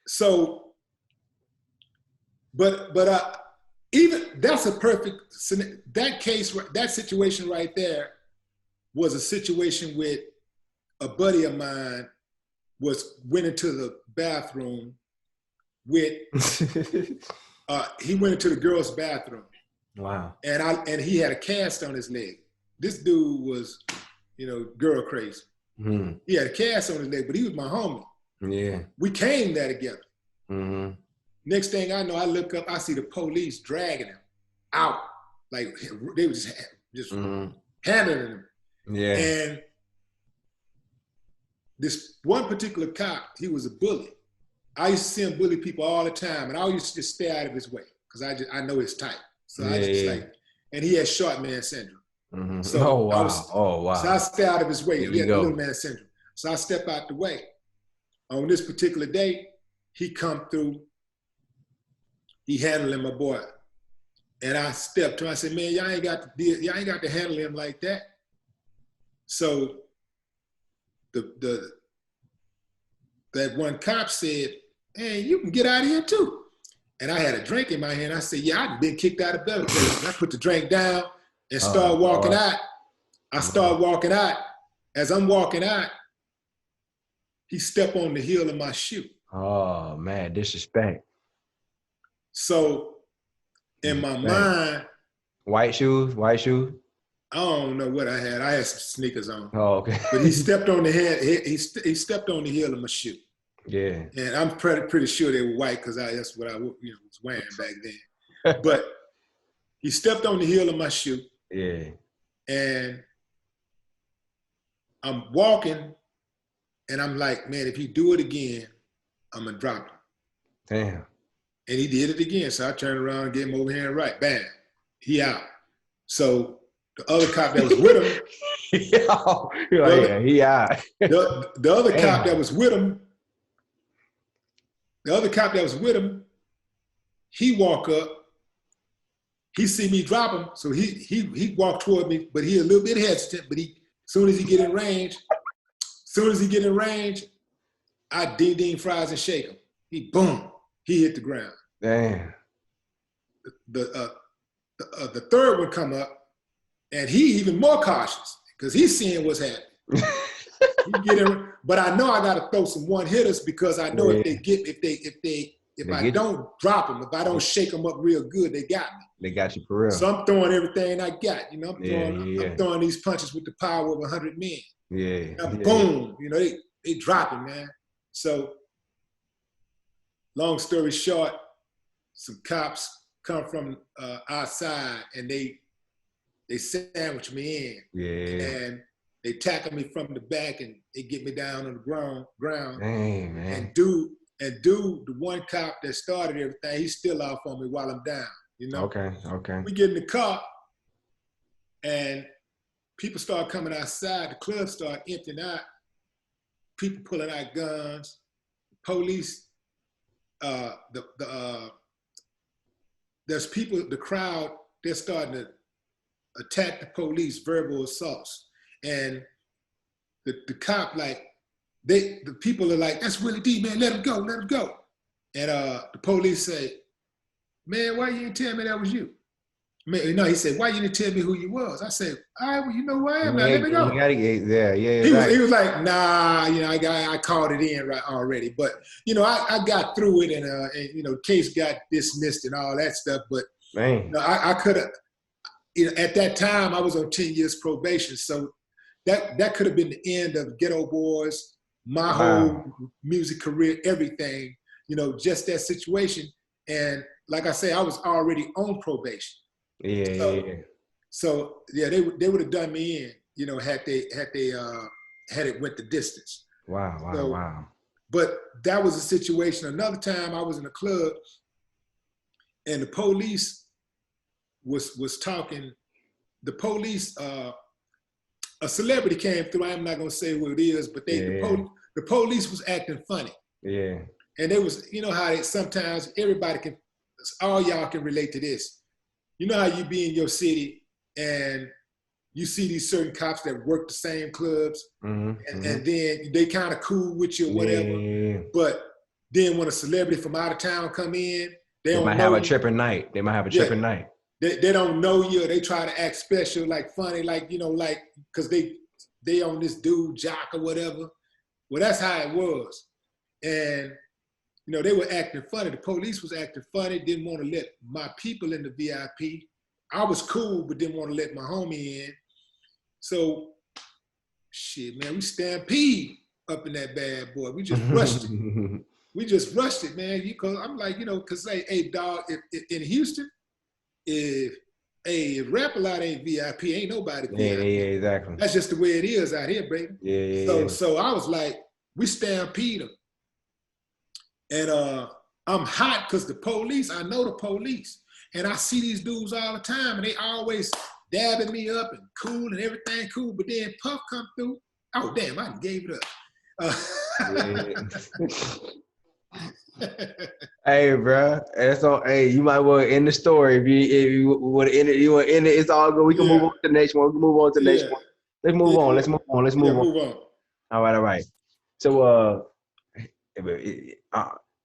So, but even that's a perfect, that situation right there was a situation with a buddy of mine went into the bathroom with, he went into the girls' bathroom. Wow. And he had a cast on his leg. This dude was, you know, girl crazy. He had a cast on his leg, but he was my homie. Yeah. We came there together. Next thing I know, I look up, I see the police dragging him out. Like, they were just handling him. Yeah. And this one particular cop, he was a bully. I used to see him bully people all the time, and I used to just stay out of his way because I know his type. So I just like, and he had short man syndrome. Mm-hmm. So So I stay out of his way. He had little man syndrome. So I step out the way. On this particular day, he come through. He handling my boy, and I stepped to him. I said, "Man, y'all ain't got to handle him like that." So that one cop said, "Hey, you can get out of here too." And I had a drink in my hand. I said, "Yeah, I've been kicked out of better places." I put the drink down and started walking out. I started walking out. As I'm walking out, he stepped on the heel of my shoe. Oh man, disrespect. So in my mind, white shoes. I don't know what I had. I had some sneakers on. Oh, okay. But he stepped on the head. He stepped on the heel of my shoe. Yeah. And I'm pretty sure they were white because that's what I was wearing back then. But he stepped on the heel of my shoe. Yeah. And I'm walking, and I'm like, man, if he do it again, I'm gonna drop him. Damn. And he did it again. So I turned around and gave him overhand right. Bam. He out. So the other cop that was with him. He out. The other cop that was with him. The other cop that was with him, he walk up. He see me drop him, so he walked toward me, but he a little bit hesitant. But as soon as he get in range, I ding fries and shake him. He hit the ground. Damn. The third one come up, and he even more cautious because he's seeing what's happening. But I know I got to throw some one hitters because I know if I don't drop them, if I don't shake them up real good, they got me. They got you for real. So I'm throwing everything I got. I'm throwing these punches with the power of 100 men. Yeah. Boom. They dropping, man. So long story short, some cops come from outside and they sandwich me in. Yeah. And they tackle me from the back and they get me down on the ground. Dang, man. And dude, the one cop that started everything, he's still off on me while I'm down. Okay. We get in the car and people start coming outside. The club start emptying out. People pulling out guns. Police, there's people, the crowd, they're starting to attack the police, verbal assaults. And the cop, the people are like, "That's Willie D, man, let him go. And the police say, "Man, why you didn't tell me that was you?" He said, "Why you didn't tell me who you was?" I said, "All right, well, you know who I am, man, let me go." You gotta get there, He was like, "Nah, I called it in right already." But, I got through it and case got dismissed and all that stuff. But, I could have, at that time, I was on 10 years probation. So that could have been the end of Ghetto Boys, my whole music career, everything, just that situation. And like I say, I was already on probation. So they would have done me in, had it went the distance. Wow. But that was a situation. Another time I was in a club and the police was talking. The police, a celebrity came through. I'm not gonna say who it is, but the police was acting funny. Yeah. And they was, how sometimes all y'all can relate to this. You know how you be in your city and you see these certain cops that work the same clubs, and then they kind of cool with you or whatever. Yeah. But then when a celebrity from out of town come in, they might have a tripping night. They don't know you. They try to act special, like funny, because they on this dude jock or whatever. Well, that's how it was. And, they were acting funny. The police was acting funny, didn't want to let my people in the VIP. I was cool, but didn't want to let my homie in. So, shit, man, we stampede up in that bad boy. We just rushed it. Man. I'm like, because, hey, dog, if in Houston, if Rap-A-Lot ain't VIP, ain't nobody VIP. Yeah, exactly. That's just the way it is out here, baby. Yeah. So I was like, We stampede them. And I'm hot because I know the police. And I see these dudes all the time, and they always dabbing me up and cool and everything cool. But then Puff come through. Oh, damn, I gave it up. Hey, bro. Hey, you might want to end the story if you want to end it. You want to end it. It's all good. We can move on to the next one. We can move on to the next one. Let's move on. Let's move on. Move on. All right. So, this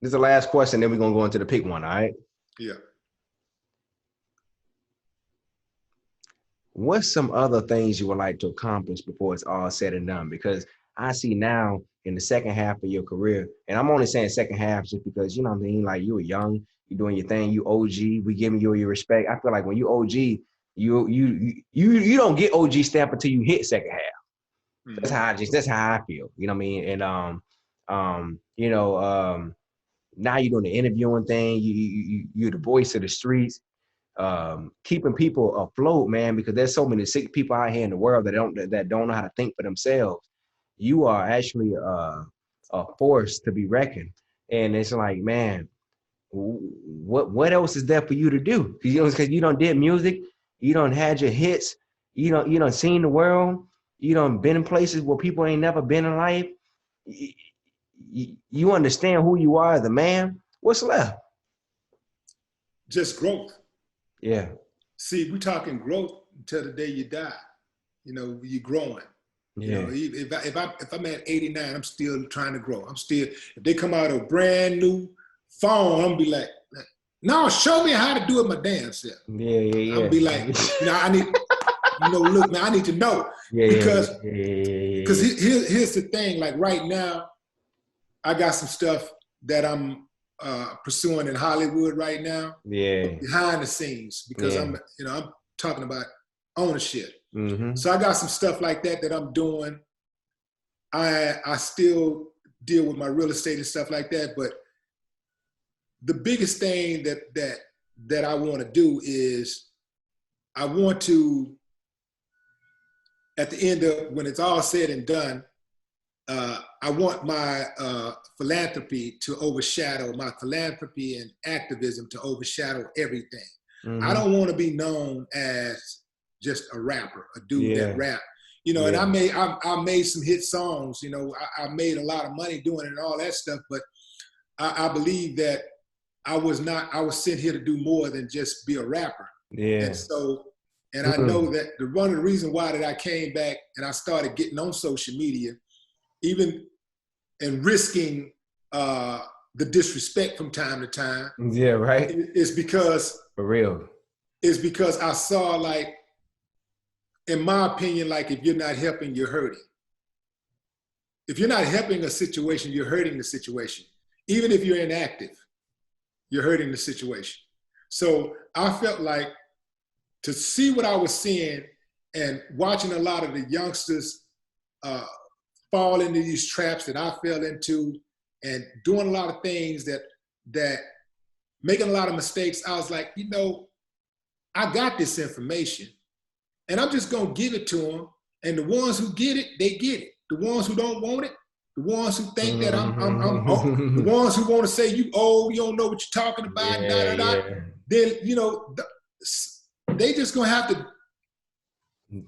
is the last question. Then we're gonna go into the pick one. All right. Yeah. What's some other things you would like to accomplish before it's all said and done? Because I see now in the second half of your career, and I'm only saying second half just because, you know what I mean? Like, you were young, you're doing your thing, you OG, we giving you your respect. I feel like when you OG, you don't get OG stamp until you hit second half. Mm-hmm. That's how I feel. You know what I mean? And now you're doing the interviewing thing, you're the voice of the streets. Keeping people afloat, man, because there's so many sick people out here in the world that don't know how to think for themselves. You are actually a force to be reckoned, and it's like, man, what else is there for you to do? Because you done did music, you done had your hits, you done seen the world, you done been in places where people ain't never been in life. You understand who you are as a man. What's left? Just growth. Yeah. See, we're talking growth until the day you die. You know, you're growing. Yeah. You know, if I'm at 89, I'm still trying to grow. if they come out a brand new phone, I'm gonna be like, no, show me how to do it my damn self. Yeah. I'm gonna be like, I need, look, man, I need to know. Because here's the thing, like right now, I got some stuff that I'm pursuing in Hollywood right now. Yeah. Behind the scenes, because I'm talking about ownership. Mm-hmm. So I got some stuff like that I'm doing. I still deal with my real estate and stuff like that, but the biggest thing that I want to do is I want to, at the end of when it's all said and done, I want my philanthropy and activism to overshadow everything. Mm-hmm. I don't want to be known as just a rapper, a dude that rap. And I made some hit songs. I made a lot of money doing it and all that stuff. But I believe that I was sent here to do more than just be a rapper. Yeah. And I know that one of the reasons why that I came back and I started getting on social media, even and risking the disrespect from time to time. Yeah, right. It's because for real. It's because I saw, like, in my opinion, like, if you're not helping, you're hurting. If you're not helping a situation, you're hurting the situation. Even if you're inactive, you're hurting the situation. So I felt like to see what I was seeing and watching a lot of the youngsters fall into these traps that I fell into and doing a lot of things that making a lot of mistakes, I was like, I got this information and I'm just going to give it to them. And the ones who get it, they get it. The ones who don't want it, the ones who think that I'm the ones who want to say you old, you don't know what you're talking about, then, they just going to have to,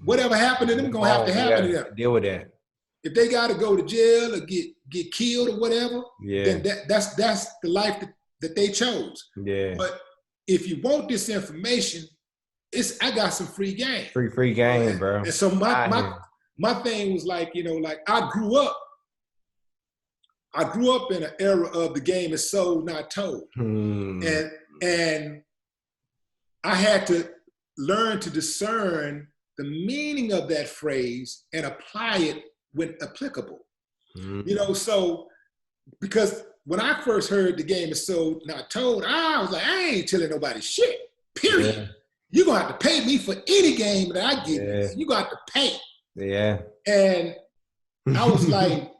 whatever happened to them, going to have to happen to them. Deal with that. If they got to go to jail or get killed or whatever, then that's the life that they chose. Yeah. But if you want this information, I got some free game. Free game, bro. And so my thing was like, like I grew up in an era of the game is sold, not told. And I had to learn to discern the meaning of that phrase and apply it when applicable. So because when I first heard the game is sold, not told, I was like, I ain't telling nobody shit, period. Yeah. You're going to have to pay me for any game that I give you. You're going to have to pay. Yeah. And I was like,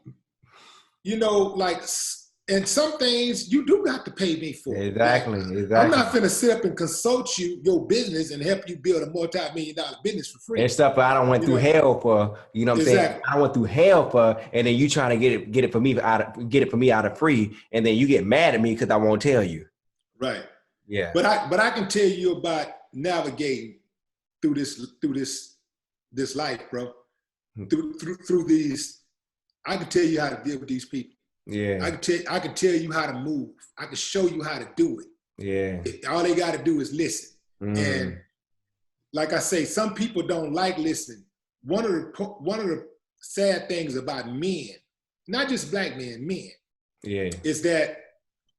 And some things you do got to pay me for. Exactly. I'm not finna sit up and consult your business and help you build a multi-million-dollar business for free. And stuff I don't went through hell for, you know what I'm saying? I went through hell for, and then you trying to get it for me out of free, and then you get mad at me because I won't tell you. Right. Yeah. But I can tell you about navigating through this life, bro. Through these, I can tell you how to deal with these people. Yeah. I can tell you how to move. I can show you how to do it. Yeah. All they got to do is listen. And like I say, some people don't like listening. One of the sad things about men, not just black men, is that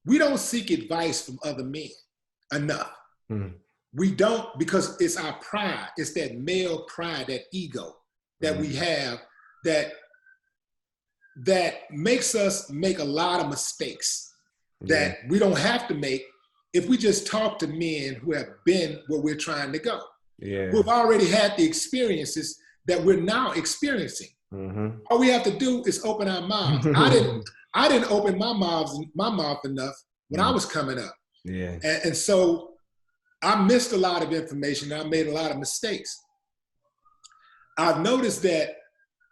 we don't seek advice from other men enough. We don't, because it's our pride. It's that male pride, that ego that we have that makes us make a lot of mistakes that we don't have to make if we just talk to men who have been where we're trying to go. Yeah. Who've already had the experiences that we're now experiencing. All we have to do is open our mouths. I didn't open my mouth enough when I was coming up. Yeah. And so I missed a lot of information. I made a lot of mistakes. I've noticed that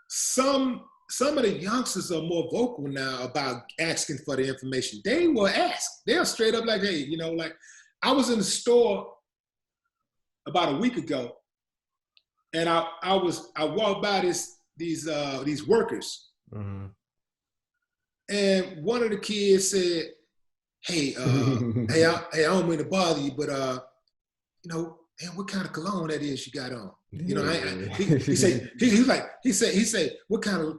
some of the youngsters are more vocal now about asking for the information. They will ask. They're straight up like, hey, like I was in the store about a week ago, and I walked by these workers, and one of the kids said, hey, I don't mean to bother you, but man, what kind of cologne that is you got on? He said, what kind of,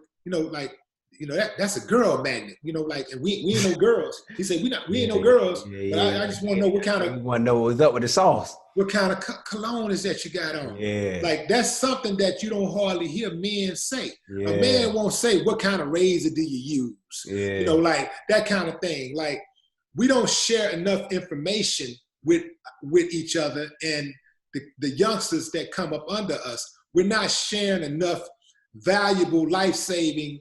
that's a girl magnet, and we ain't no girls. He said, we ain't no girls, but I just want to know what kind of. You want to know what's up with the sauce. What kind of cologne is that you got on? Yeah. Like, that's something that you don't hardly hear men say. Yeah. A man won't say, what kind of razor do you use? Yeah. Like that kind of thing. Like, we don't share enough information with each other, and the youngsters that come up under us, we're not sharing enough valuable, life-saving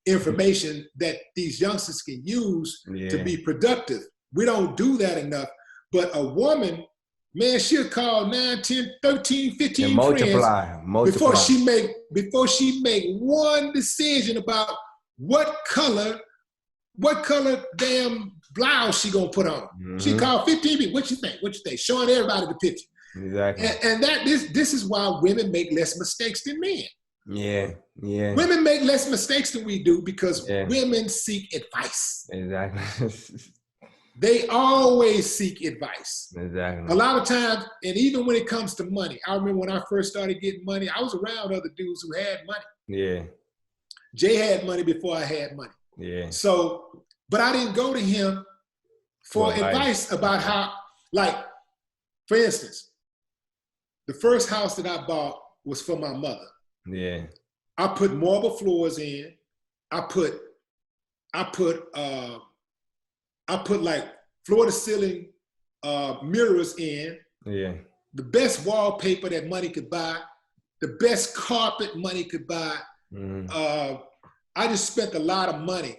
information that these youngsters can use to be productive. We don't do that enough. But a woman, man, she'll call 9, 10, 13, 15 and multiply. Before she make one decision about what color damn blouse she gonna put on. She called 15 people. What you think? Showing everybody the picture. Exactly. And this is why women make less mistakes than men. Yeah. Women make less mistakes than we do because women seek advice. Exactly. They always seek advice. Exactly. A lot of times, and even when it comes to money, I remember when I first started getting money, I was around other dudes who had money. Yeah. Jay had money before I had money. Yeah. So, but I didn't go to him for advice about how, like, for instance, the first house that I bought was for my mother. Yeah. I put marble floors in. I put like floor to ceiling mirrors in. Yeah. The best wallpaper that money could buy. The best carpet money could buy. I just spent a lot of money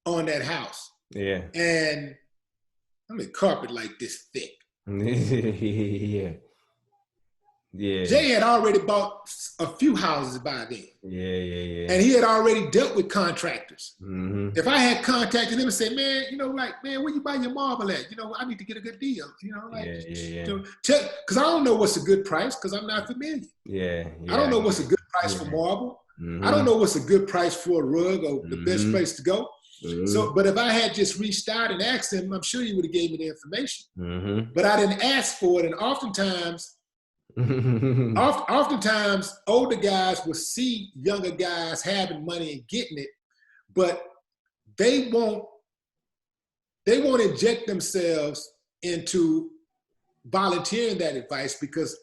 on that house. Yeah. And I mean, carpet like this thick. Yeah. Yeah. Jay had already bought a few houses by then. Yeah. And he had already dealt with contractors. If I had contacted him and said, man, where you buy your marble at? I need to get a good deal. Because I don't know what's a good price because I'm not familiar. Yeah. I don't know what's a good price for marble. I don't know what's a good price for a rug or the best place to go. So, but if I had just reached out and asked him, I'm sure he would have gave me the information. But I didn't ask for it, and oftentimes, older guys will see younger guys having money and getting it, but they won't inject themselves into volunteering that advice because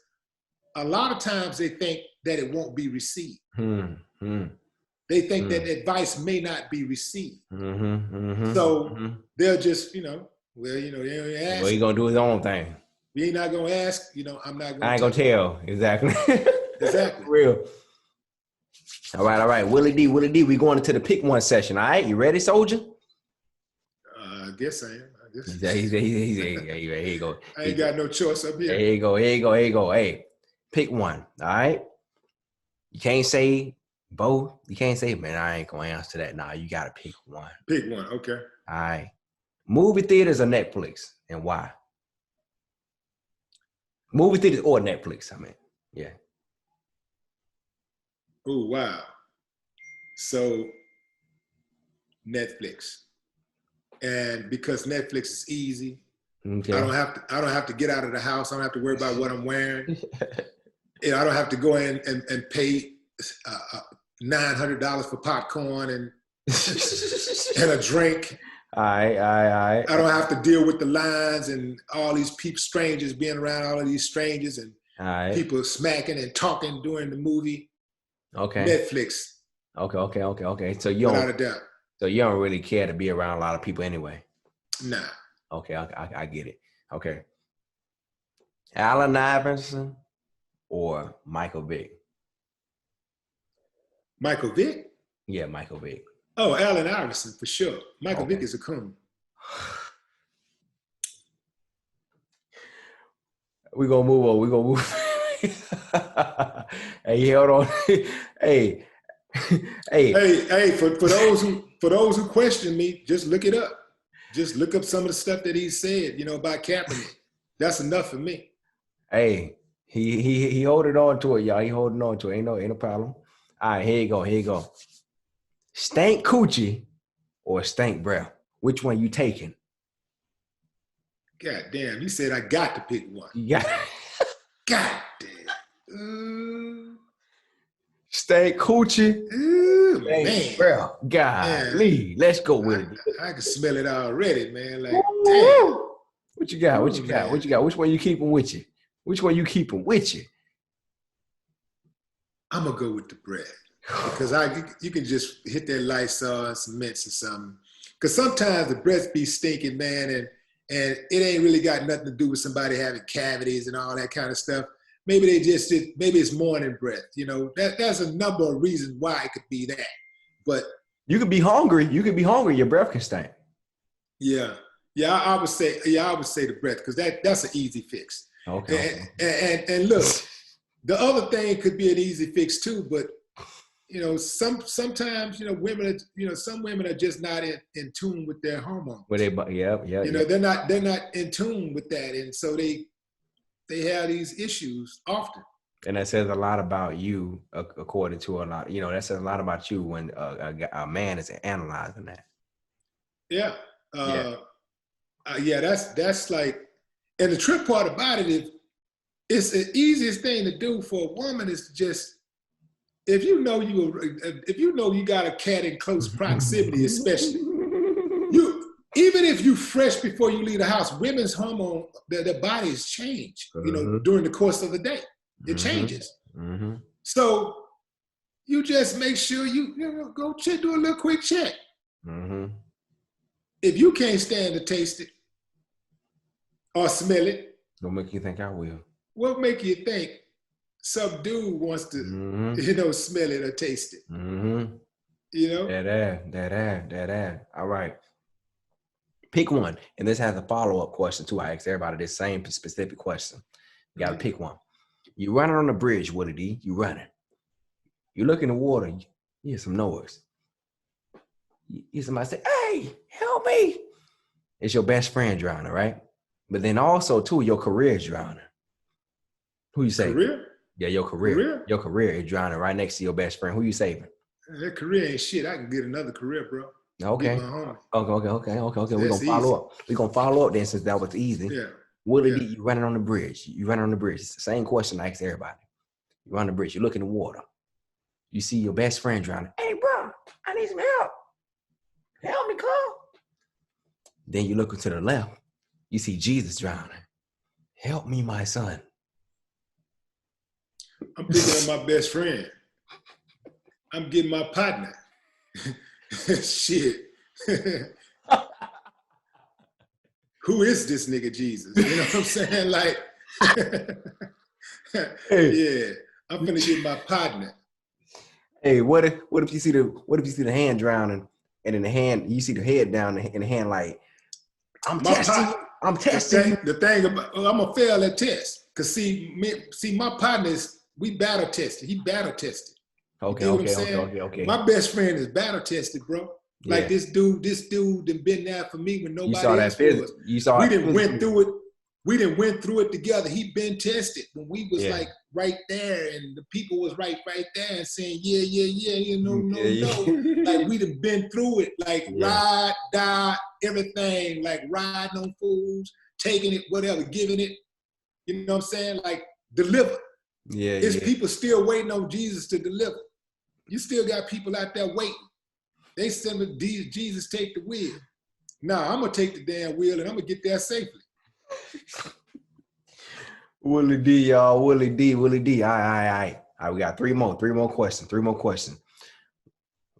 a lot of times they think that it won't be received. They think that advice may not be received. So they'll just, they don't ask. Well, he's gonna do his own thing. You ain't not gonna ask, I'm not gonna. I ain't gonna tell. Exactly. Exactly. Real. All right. Willie D, we going into the pick one session. All right, you ready, soldier? guess I am. I guess. Here you go. I ain't got no choice up here. Here you go. Hey, pick one. All right. You can't say both. You can't say, man, I ain't gonna answer that. Nah, you gotta pick one. Pick one. Okay. All right. Movie theaters or Netflix, and why? Movie theaters or Netflix. I mean, yeah. Oh wow. So Netflix, and because Netflix is easy, okay. I don't have to get out of the house. I don't have to worry about what I'm wearing. I don't have to go in and pay $900 for popcorn and a drink. All right. I don't have to deal with the lines and all these strangers being around all of these strangers and people smacking and talking during the movie. Okay. Netflix. Okay. So without a doubt. So you don't really care to be around a lot of people anyway. Nah. Okay, I get it. Okay. Allen Iverson or Michael Vick? Michael Vick? Yeah, Michael Vick. Oh, Allen Iverson for sure. Michael Vick is a coon. We're gonna move on. Hey, hold on. Hey. For those who question me, just look it up. Just look up some of the stuff that he said, about Kaepernick. That's enough for me. Hey, he holding on to it, y'all. He holding on to it. Ain't no problem. All right, here you go. Stank coochie or stank breath? Which one you taking? God damn, you said I got to pick one. Yeah. God damn. Stank coochie. Ooh, stank man. breath. Golly. Let's go with it. I can smell it already, man. Like, damn. What you got? Which one you keeping with you? I'm going to go with the breath. Because you can just hit that Lysol and some mints or something. Because sometimes the breath be stinking, man, and it ain't really got nothing to do with somebody having cavities and all that kind of stuff. Maybe maybe it's morning breath. There's a number of reasons why it could be that. But you could be hungry. Your breath can stink. Yeah. I would say the breath, because that's an easy fix. Okay. And look, the other thing could be an easy fix too, but sometimes women some women are just not in tune with their hormones. Yeah. They're not in tune with that, and so they have these issues often. And that says a lot about you, according to a lot. That says a lot about you when a man is analyzing that. Yeah. That's like, and the trick part about it is, it's the easiest thing to do for a woman is to just, if you know you got a cat in close proximity, especially, even if you fresh before you leave the house, women's hormone, their bodies change, during the course of the day. It changes. Mm-hmm. So you just make sure you go do a little quick check. Mm-hmm. If you can't stand to taste it or smell it, don't make you think I will. What make you think some dude wants to, smell it or taste it? Mm-hmm. That ass. All right. Pick one. And this has a follow-up question too. I asked everybody this same specific question. You got to pick one. You running on the bridge, Willie D. You running. You look in the water. You hear some noise. You hear somebody say, "Hey, help me." It's your best friend drowning, right? But then also too, your career is drowning. Who you saving? Career? Yeah, your career. Your career is drowning right next to your best friend. Who you saving? That career ain't shit. I can get another career, bro. Okay. Okay. We're gonna follow up. We're gonna follow up then, since that was easy. Yeah. Willie D, you running on the bridge. It's the same question I ask everybody. You run the bridge, you look in the water. You see your best friend drowning. Hey, bro, I need some help. Help me, come. Then you look to the left. You see Jesus drowning. Help me, my son. I'm thinking of my best friend. I'm getting my partner. Shit. Who is this nigga Jesus? You know what I'm saying? Like, yeah, I'm gonna get my partner. Hey, what if you see the hand drowning, and in the hand you see the head down, and the hand like I'm testing you. I'm testing you. The thing about, I'm gonna fail that test. Cause see, my partners, we battle tested. He battle tested. Okay. My best friend is battle tested, bro. Like this dude done been there for me when nobody else was. We didn't went through it. We didn't went through it together. He been tested when we was like right there, and the people was right there and saying, yeah, no. Like we done been through it, like ride, die, everything, like riding on fools, taking it, whatever, giving it. You know what I'm saying? Like deliver. It's people still waiting on Jesus to deliver. You still got people out there waiting. They send Jesus take the wheel. Nah, I'm gonna take the damn wheel and I'm gonna get there safely. Willie D, y'all. Willie D. All right. We got three more questions.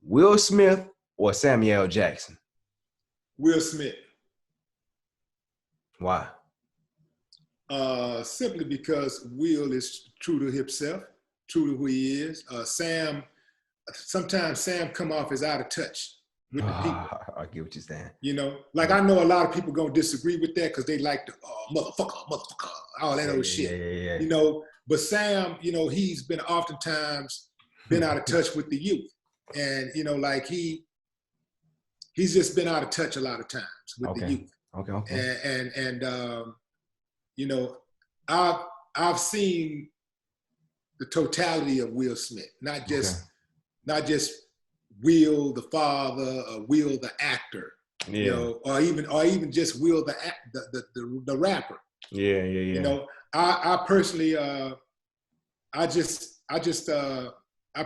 Will Smith or Samuel Jackson? Will Smith. Why? Simply because Will is true to himself, true to who he is. Sometimes Sam come off as out of touch with the people. I get what you're saying. You know, like I know a lot of people gonna disagree with that because they like the motherfucker, all that old shit. Yeah. You know, but Sam, you know, he's been oftentimes been out of touch with the youth, and you know, like he's just been out of touch a lot of times with the youth. Okay. And you know, I've seen the totality of Will Smith, not just Will the father, or Will the actor, you know, or even just Will the rapper. Yeah. You know, I personally, I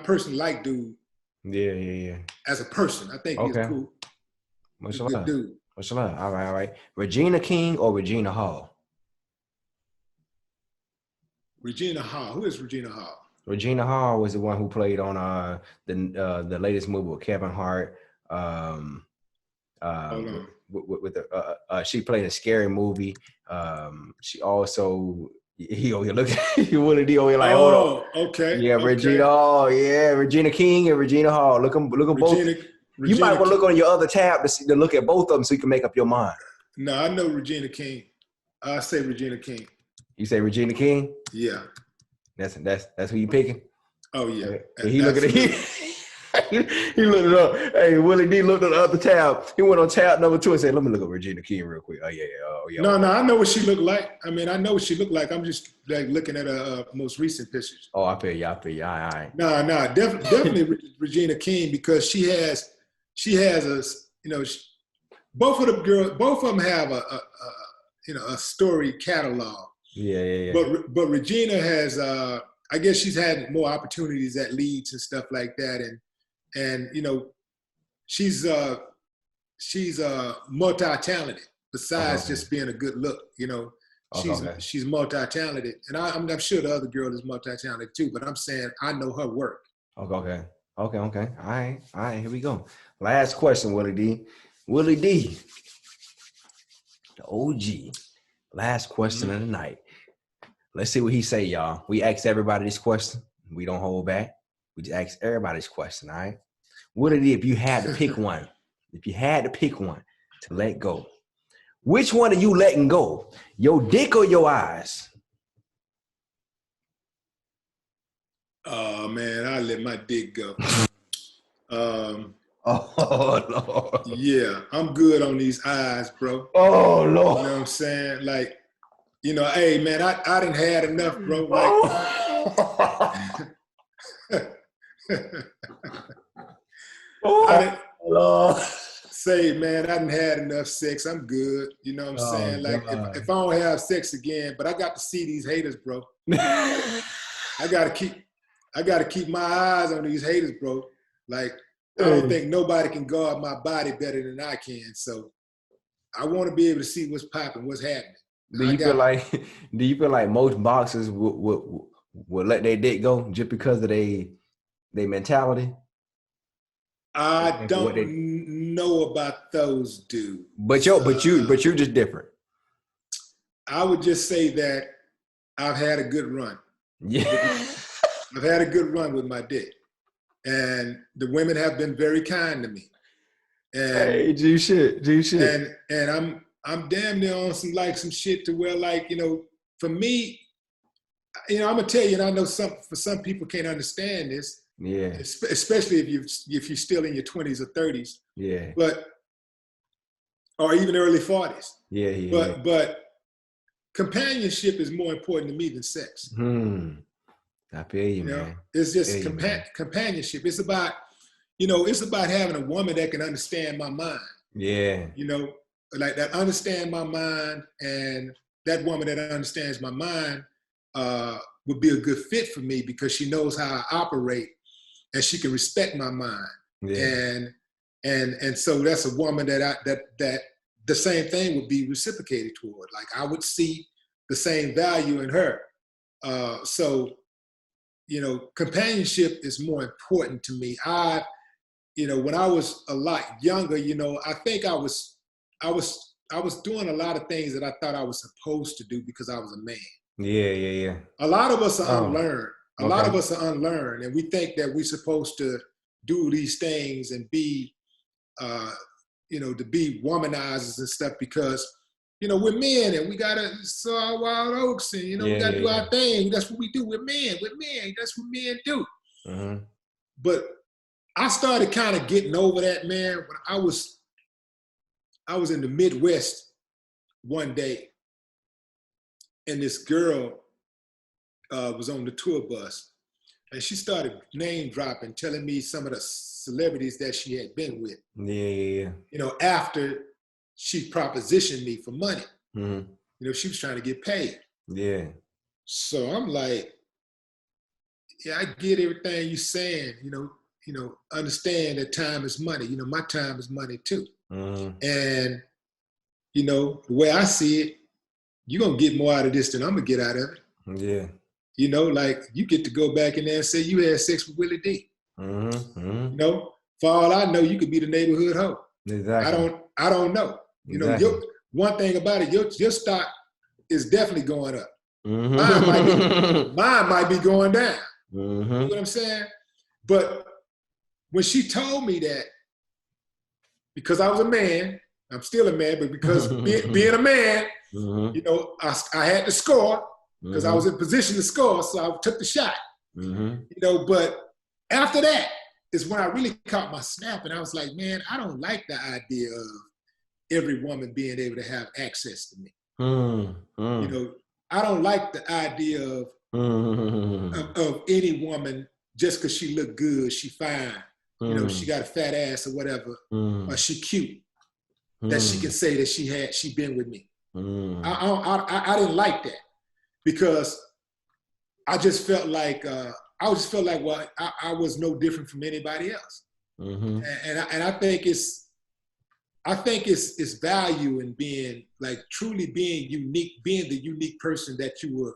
personally like dude. Yeah. As a person, I think he's cool. Much love. Good dude. Much love. All right. Regina King or Regina Hall? Regina Hall. Who is Regina Hall? Regina Hall was the one who played on the latest movie with Kevin Hart. She played a scary movie. She also look you Willie D over like hold on. Okay. Yeah, Regina Hall. Yeah, Regina King and Regina Hall. Look them both. You might want to look on your other tab to look at both of them so you can make up your mind. No, I know Regina King. I say Regina King. You say Regina King? Yeah. That's who you picking? Oh yeah. He looked at it. He looked it up. Hey, Willie D looked at the other tab. He went on tab number 2 and said, "Let me look at Regina King real quick." Oh yeah. No, I know what she looked like. I mean, I know what she looked like. I'm just like looking at her most recent pictures. Oh, I feel you. All right. No, definitely Regina King, because she has a, you know, both of them have a story catalog. Yeah. But Regina has, I guess she's had more opportunities at Leeds and stuff like that, and you know, she's multi-talented besides just being a good look. You know, she's multi-talented, and I'm sure the other girl is multi-talented too. But I'm saying I know her work. Okay. All right. Here we go. Last question, Willie D. The OG. Last question of the night. Let's see what he say, y'all. We asked everybody this question. We don't hold back. We just ask everybody this question, all right? Willie D, if you had to pick one, to let go, which one are you letting go? Your dick or your eyes? Oh man, I let my dick go. Oh Lord. Yeah, I'm good on these eyes, bro. Oh Lord. You know what I'm saying? Like, you know, hey man, I done had enough, bro. Like, Lord. Say, man, I done had enough sex. I'm good. You know what I'm saying? Like, if I don't have sex again, but I got to see these haters, bro. I gotta keep my eyes on these haters, bro. Like, I don't think nobody can guard my body better than I can. So I want to be able to see what's popping, what's happening. Do you feel like most boxers would let their dick go just because of their mentality? I don't know about those dudes. But you're just different. I would just say that I've had a good run. Yeah. I've had a good run with my dick. And the women have been very kind to me. And hey, G shit. And I'm damn near on some shit to where like, you know, for me, you know, I'm gonna tell you, and I know for some people can't understand this. Yeah. Especially if you're still in your 20s or 30s. Yeah. Or even early 40s. Yeah. But companionship is more important to me than sex. I feel you, man. It's just companionship. It's about, you know, it's about having a woman that can understand my mind. Yeah. You know, like that understand my mind, and that woman that understands my mind would be a good fit for me because she knows how I operate and she can respect my mind. Yeah. And so that's a woman that the same thing would be reciprocated toward. Like I would see the same value in her. So, you know, companionship is more important to me. You know, when I was a lot younger, you know, I think I was doing a lot of things that I thought I was supposed to do because I was a man. Yeah. A lot of us are unlearned. A lot of us are unlearned, and we think that we're supposed to do these things and be, you know, to be womanizers and stuff because, you know, we're men and we gotta sow our wild oats and, you know, we gotta do our thing. That's what we do. We're men. That's what men do. But I started kind of getting over that, man, when I was in the Midwest one day, and this girl was on the tour bus, and she started name dropping, telling me some of the celebrities that she had been with. Yeah. You know, after she propositioned me for money. You know, she was trying to get paid. Yeah. So I'm like, yeah, I get everything you're saying. You know, understand that time is money. You know, my time is money too. And, you know, the way I see it, you're going to get more out of this than I'm going to get out of it. Yeah. You know, like you get to go back in there and say you had sex with Willie D. You know, for all I know, you could be the neighborhood hoe. Exactly. I don't know. You know, one thing about it, your stock is definitely going up. Mine might be going down. You know what I'm saying? But when she told me that, because I was a man, I'm still a man, but because being a man, you know, I had to score because I was in position to score, so I took the shot. You know, but after that is when I really caught my snap, and I was like, man, I don't like the idea of every woman being able to have access to me. You know, I don't like the idea of any woman just because she look good, she fine, you know, she got a fat ass or whatever, or she cute, that she can say that she been with me. I didn't like that because I just felt like well, I was no different from anybody else. And I think it's value in being like truly being unique, being the unique person that you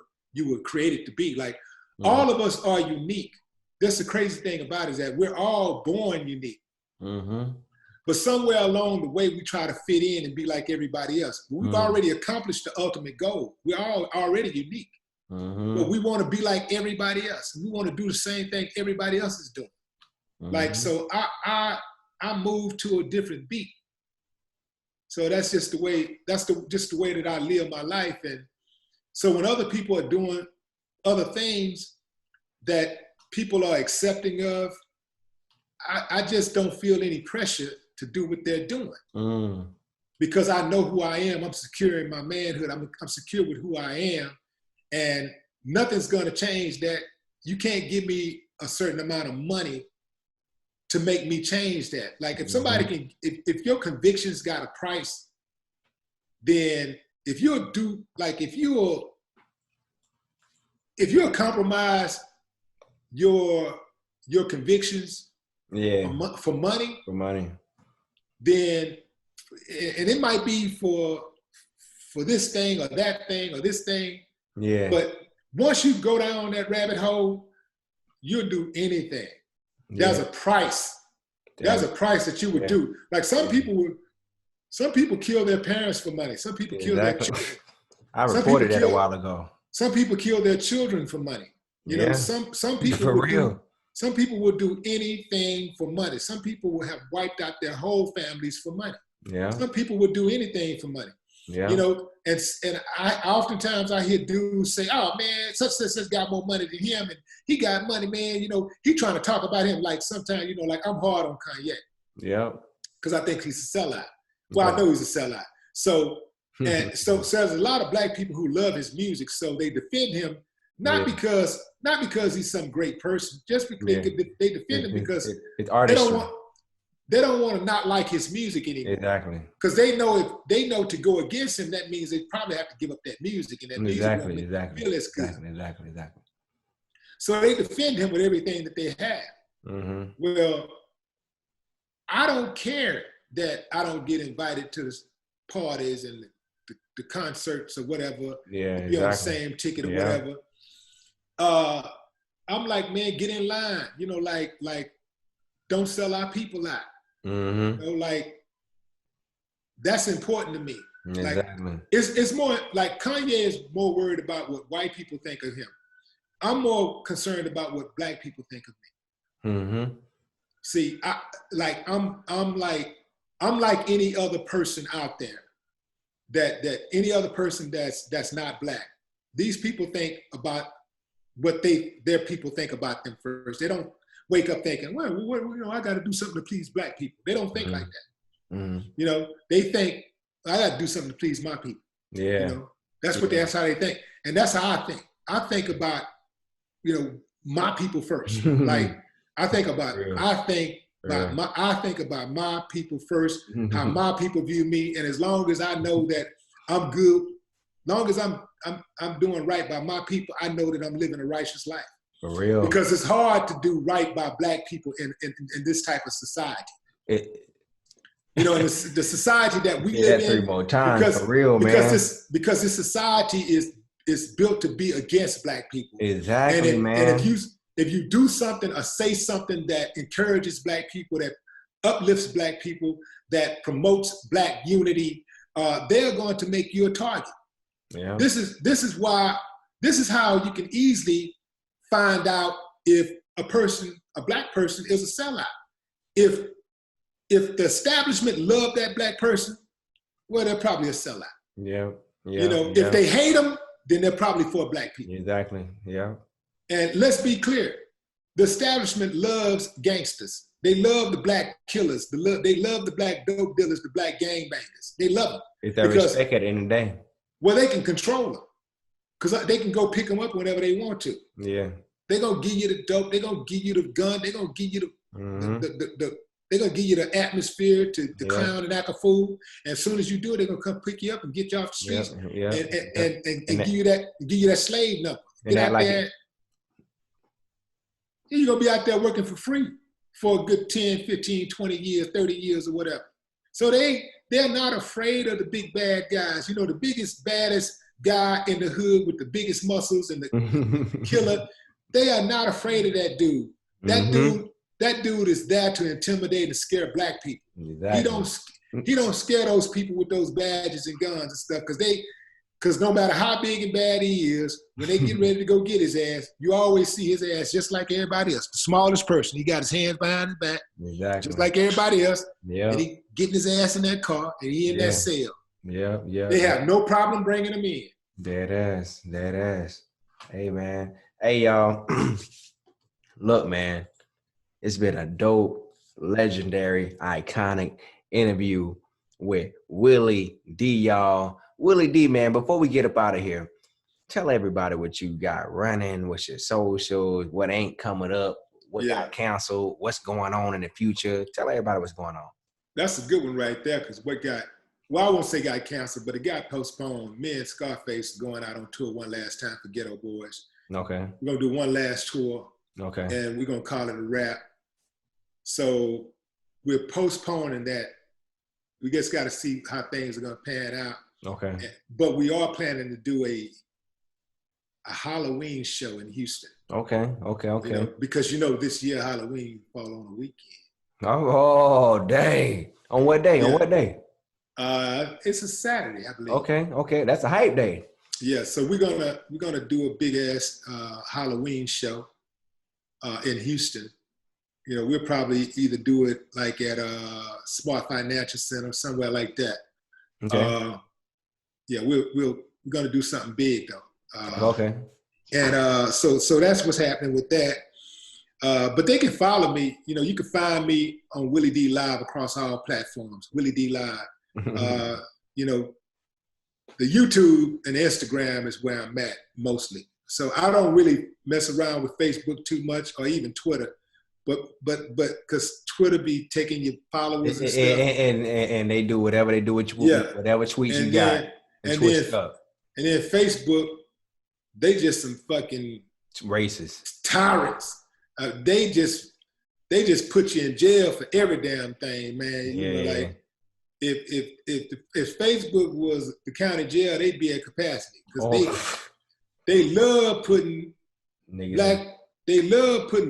were created to be. Like all of us are unique. That's the crazy thing about it, is that we're all born unique. But somewhere along the way, we try to fit in and be like everybody else. We've already accomplished the ultimate goal. We're all already unique. But we want to be like everybody else. We want to do the same thing everybody else is doing. Like, so I moved to a different beat. So that's just the way, just the way that I live my life. And so when other people are doing other things that people are accepting of, I just don't feel any pressure to do what they're doing. Because I know who I am. I'm secure in my manhood. I'm secure with who I am. And nothing's going to change that. You can't give me a certain amount of money to make me change that. Like if somebody can, if your convictions got a price, then if you'll compromise your convictions for money, then, and it might be for this thing or that thing or this thing. Yeah. But once you go down that rabbit hole, you'll do anything. Yeah. There's a price. There's a price that you would do. Like some people kill their parents for money. Some people kill their children. I reported that a while ago. Some people kill their children for money. You know, some people some people will do anything for money. Some people will have wiped out their whole families for money. Yeah. Some people would do anything for money. You know, and I oftentimes I hear dudes say, "Oh man, such got more money than him, and he got money, man." You know, he trying to talk about him like sometimes, you know, like I'm hard on Kanye. Yeah. Because I think he's a sellout. Well, I know he's a sellout. So there's a lot of black people who love his music, so they defend him not because he's some great person, just because they defend him because they don't want to not like his music anymore. Exactly. Because they know if they know to go against him, that means they probably have to give up that music, and that music won't feel as good. Exactly. So they defend him with everything that they have. Well, I don't care that I don't get invited to the parties and the concerts or whatever. Yeah, be on the same ticket or whatever. I'm like, man, get in line. You know, like don't sell our people out. You know, like that's important to me. Exactly. Like, it's more like Kanye is more worried about what white people think of him. I'm more concerned about what black people think of me. See, I'm like any other person out there. That any other person that's not black. These people think about what their people think about them first. They don't wake up thinking, well, you know, I got to do something to please black people. They don't think like that. You know, they think I got to do something to please my people. Yeah. You know, that's how they think, and that's how I think. I think about, you know, my people first. Like I think about my people first, how my people view me, and as long as I know that I'm good, long as I'm doing right by my people, I know that I'm living a righteous life. For real. Because it's hard to do right by black people in this type of society. You know, in the society that we live in. 3 more times, for real, man. Because this society is built to be against black people. Exactly, man. And if you do something or say something that encourages black people, that uplifts black people, that promotes black unity, they're going to make you a target. Yeah. This is how you can easily find out if a black person is a sellout. If the establishment loved that black person, well, they're probably a sellout. Yeah. You know, if they hate them, then they're probably for black people. Exactly. Yeah. And let's be clear, the establishment loves gangsters. They love the black killers. They love the black dope dealers, the black gangbangers. They love them. It's that respect at the end of the day. Well, they can control them because they can go pick them up whenever they want to. Yeah. They're going to give you the dope. They're going to give you the gun. They're going to give you they're going to give you the atmosphere to clown and act a fool. And as soon as you do it, they're going to come pick you up and get you off the streets and give you that slave number. Get out there. You're going to be out there working for free for a good 10, 15, 20 years, 30 years or whatever. So they're not afraid of the big bad guys. You know, the biggest, baddest guy in the hood with the biggest muscles and the killer, they are not afraid of that dude. That dude is there to intimidate and scare black people. Exactly. He don't scare those people with those badges and guns and stuff because no matter how big and bad he is, when they get ready to go get his ass, you always see his ass just like everybody else. The smallest person, he got his hands behind his back, just like everybody else. Yeah. And he getting his ass in that car and he in that cell. Yeah. They have no problem bringing him in. Dead ass. Hey, man. Hey, y'all. Look, man. It's been a dope, legendary, iconic interview with Willie D, y'all. Willie D, man, before we get up out of here, tell everybody what you got running, what's your socials, what ain't coming up, what got canceled, what's going on in the future. Tell everybody what's going on. That's a good one right there, because I won't say got canceled, but it got postponed. Me and Scarface are going out on tour one last time for Ghetto Boys. Okay. We're going to do one last tour. Okay. And we're going to call it a wrap. So we're postponing that. We just got to see how things are going to pan out. Okay. But we are planning to do a Halloween show in Houston. Okay. You know, because, this year Halloween fall on a weekend. Oh, dang. On what day? It's a Saturday, I believe. Okay. That's a hype day. Yeah, so we're gonna do a big ass Halloween show in Houston. You know, we'll probably either do it like at Smart Financial Center, somewhere like that. Okay. we're gonna do something big though. Okay. And so that's what's happening with that. But they can follow me. You can find me on Willie D Live across all platforms. Willie D Live. The YouTube and Instagram is where I'm at mostly. So I don't really mess around with Facebook too much, or even Twitter. But because Twitter be taking your followers and stuff, and they do whatever they do with you, whatever tweets you got, and then Facebook, they just some fucking racist tyrants. They just put you in jail for every damn thing, man. Like if Facebook was the county jail, they'd be at capacity because they love putting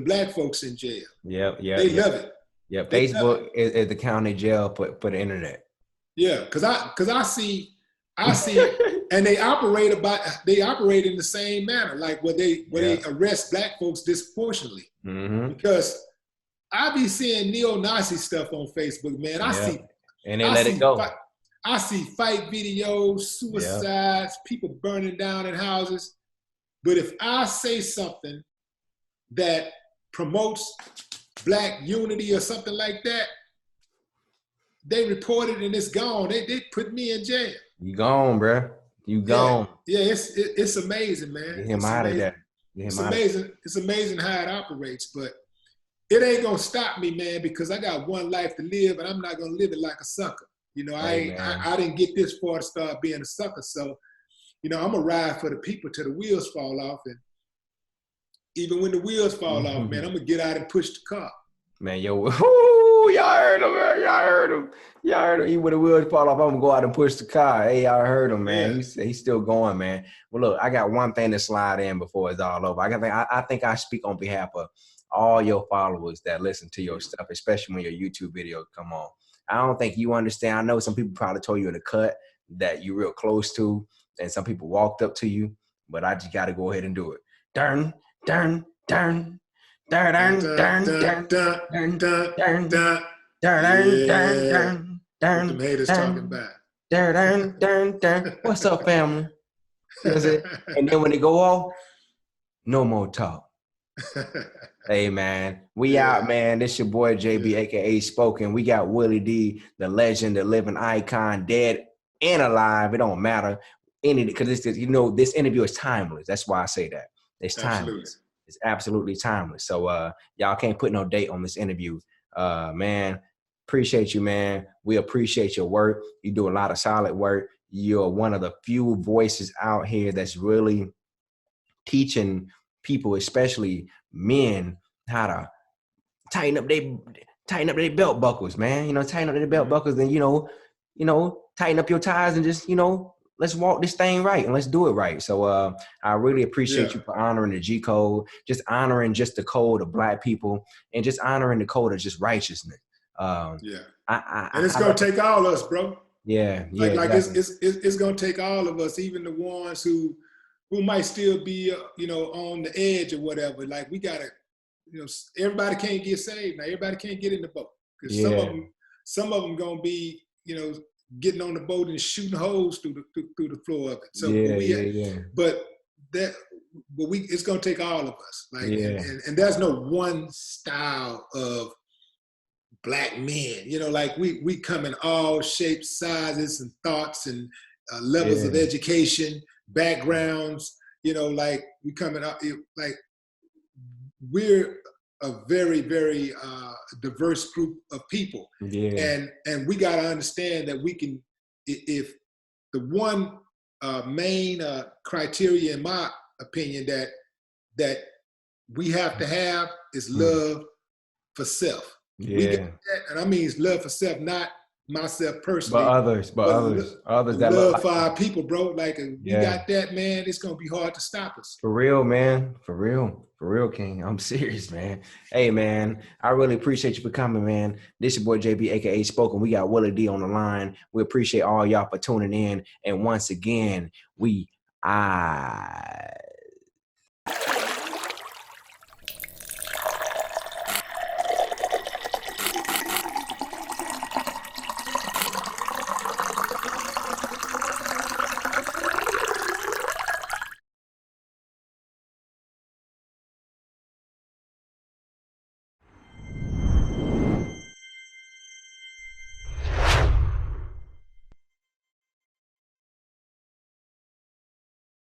black folks in jail. They love it. Yeah, Facebook is the county jail for the internet. Yeah, because I see, and they operate in the same manner, like where they arrest black folks disproportionately. Mm-hmm. Because I be seeing neo-Nazi stuff on Facebook, man. And they let it go. I see fight videos, suicides, people burning down in houses. But if I say something that promotes black unity or something like that, they report it and it's gone. They put me in jail. You gone, bro. You gone. Yeah, it's amazing, man. Get him out of there. It's amazing. It's amazing how it operates, but it ain't gonna stop me, man, because I got one life to live, and I'm not gonna live it like a sucker. I didn't get this far to start being a sucker, so I'm gonna ride for the people till the wheels fall off, and even when the wheels fall off, man, I'm gonna get out and push the car. Man, y'all heard him, man. Y'all heard him. Even when the wheels fall off, I'm gonna go out and push the car. Hey, y'all heard him, man. Yeah. He's still going, man. Well, look, I got one thing to slide in before it's all over. I think I speak on behalf of all your followers that listen to your stuff, especially when your YouTube videos come on. I don't think you understand. I know some people probably told you in the cut that you're real close to, and some people walked up to you, but I just got to go ahead and do it. Dun, dun, dun. Dun, dun, dun, dun, dun, dun, dun, dun, dun, dun, the haters talking back. Dun, dun, dun. What's up, family? And then when they go off, no more talk. Hey, man, we out, man. This your boy JB, aka Spoken. We got Willie D, the legend, the living icon, dead and alive. It don't matter because this interview is timeless. That's why I say that. It's timeless. Absolutely. It's absolutely timeless. So y'all can't put no date on this interview. Man, appreciate you, man. We appreciate your work. You do a lot of solid work. You're one of the few voices out here that's really teaching people, especially men, how to tighten up their belt buckles, man. Tighten up their belt buckles, and tighten up your ties, and just let's walk this thing right and let's do it right. So I really appreciate you for honoring the G code, just honoring just the code of black people, and just honoring the code of just righteousness. And it's gonna take all of us, bro. Yeah. Like exactly. it's gonna take all of us, even the ones who might still be on the edge or whatever. Like we gotta, everybody can't get saved now. Everybody can't get in the boat because some of them gonna be getting on the boat and shooting holes through the floor of it. So it's gonna take all of us. And there's no one style of black men. Like we come in all shapes, sizes, and thoughts, and levels of education, backgrounds. Like we coming up. Like we're a very, very diverse group of people. Yeah. And we got to understand that we can, if the one main criteria, in my opinion, that we have to have is love for self. Yeah. We get that, and I mean it's love for self, not myself personally. But others that love for our people, bro. Like we got that, man. It's gonna be hard to stop us. For real, man. For real, King. I'm serious, man. Hey, man. I really appreciate you for coming, man. This your boy JB, aka Spoken. We got Willie D on the line. We appreciate all y'all for tuning in. And once again, we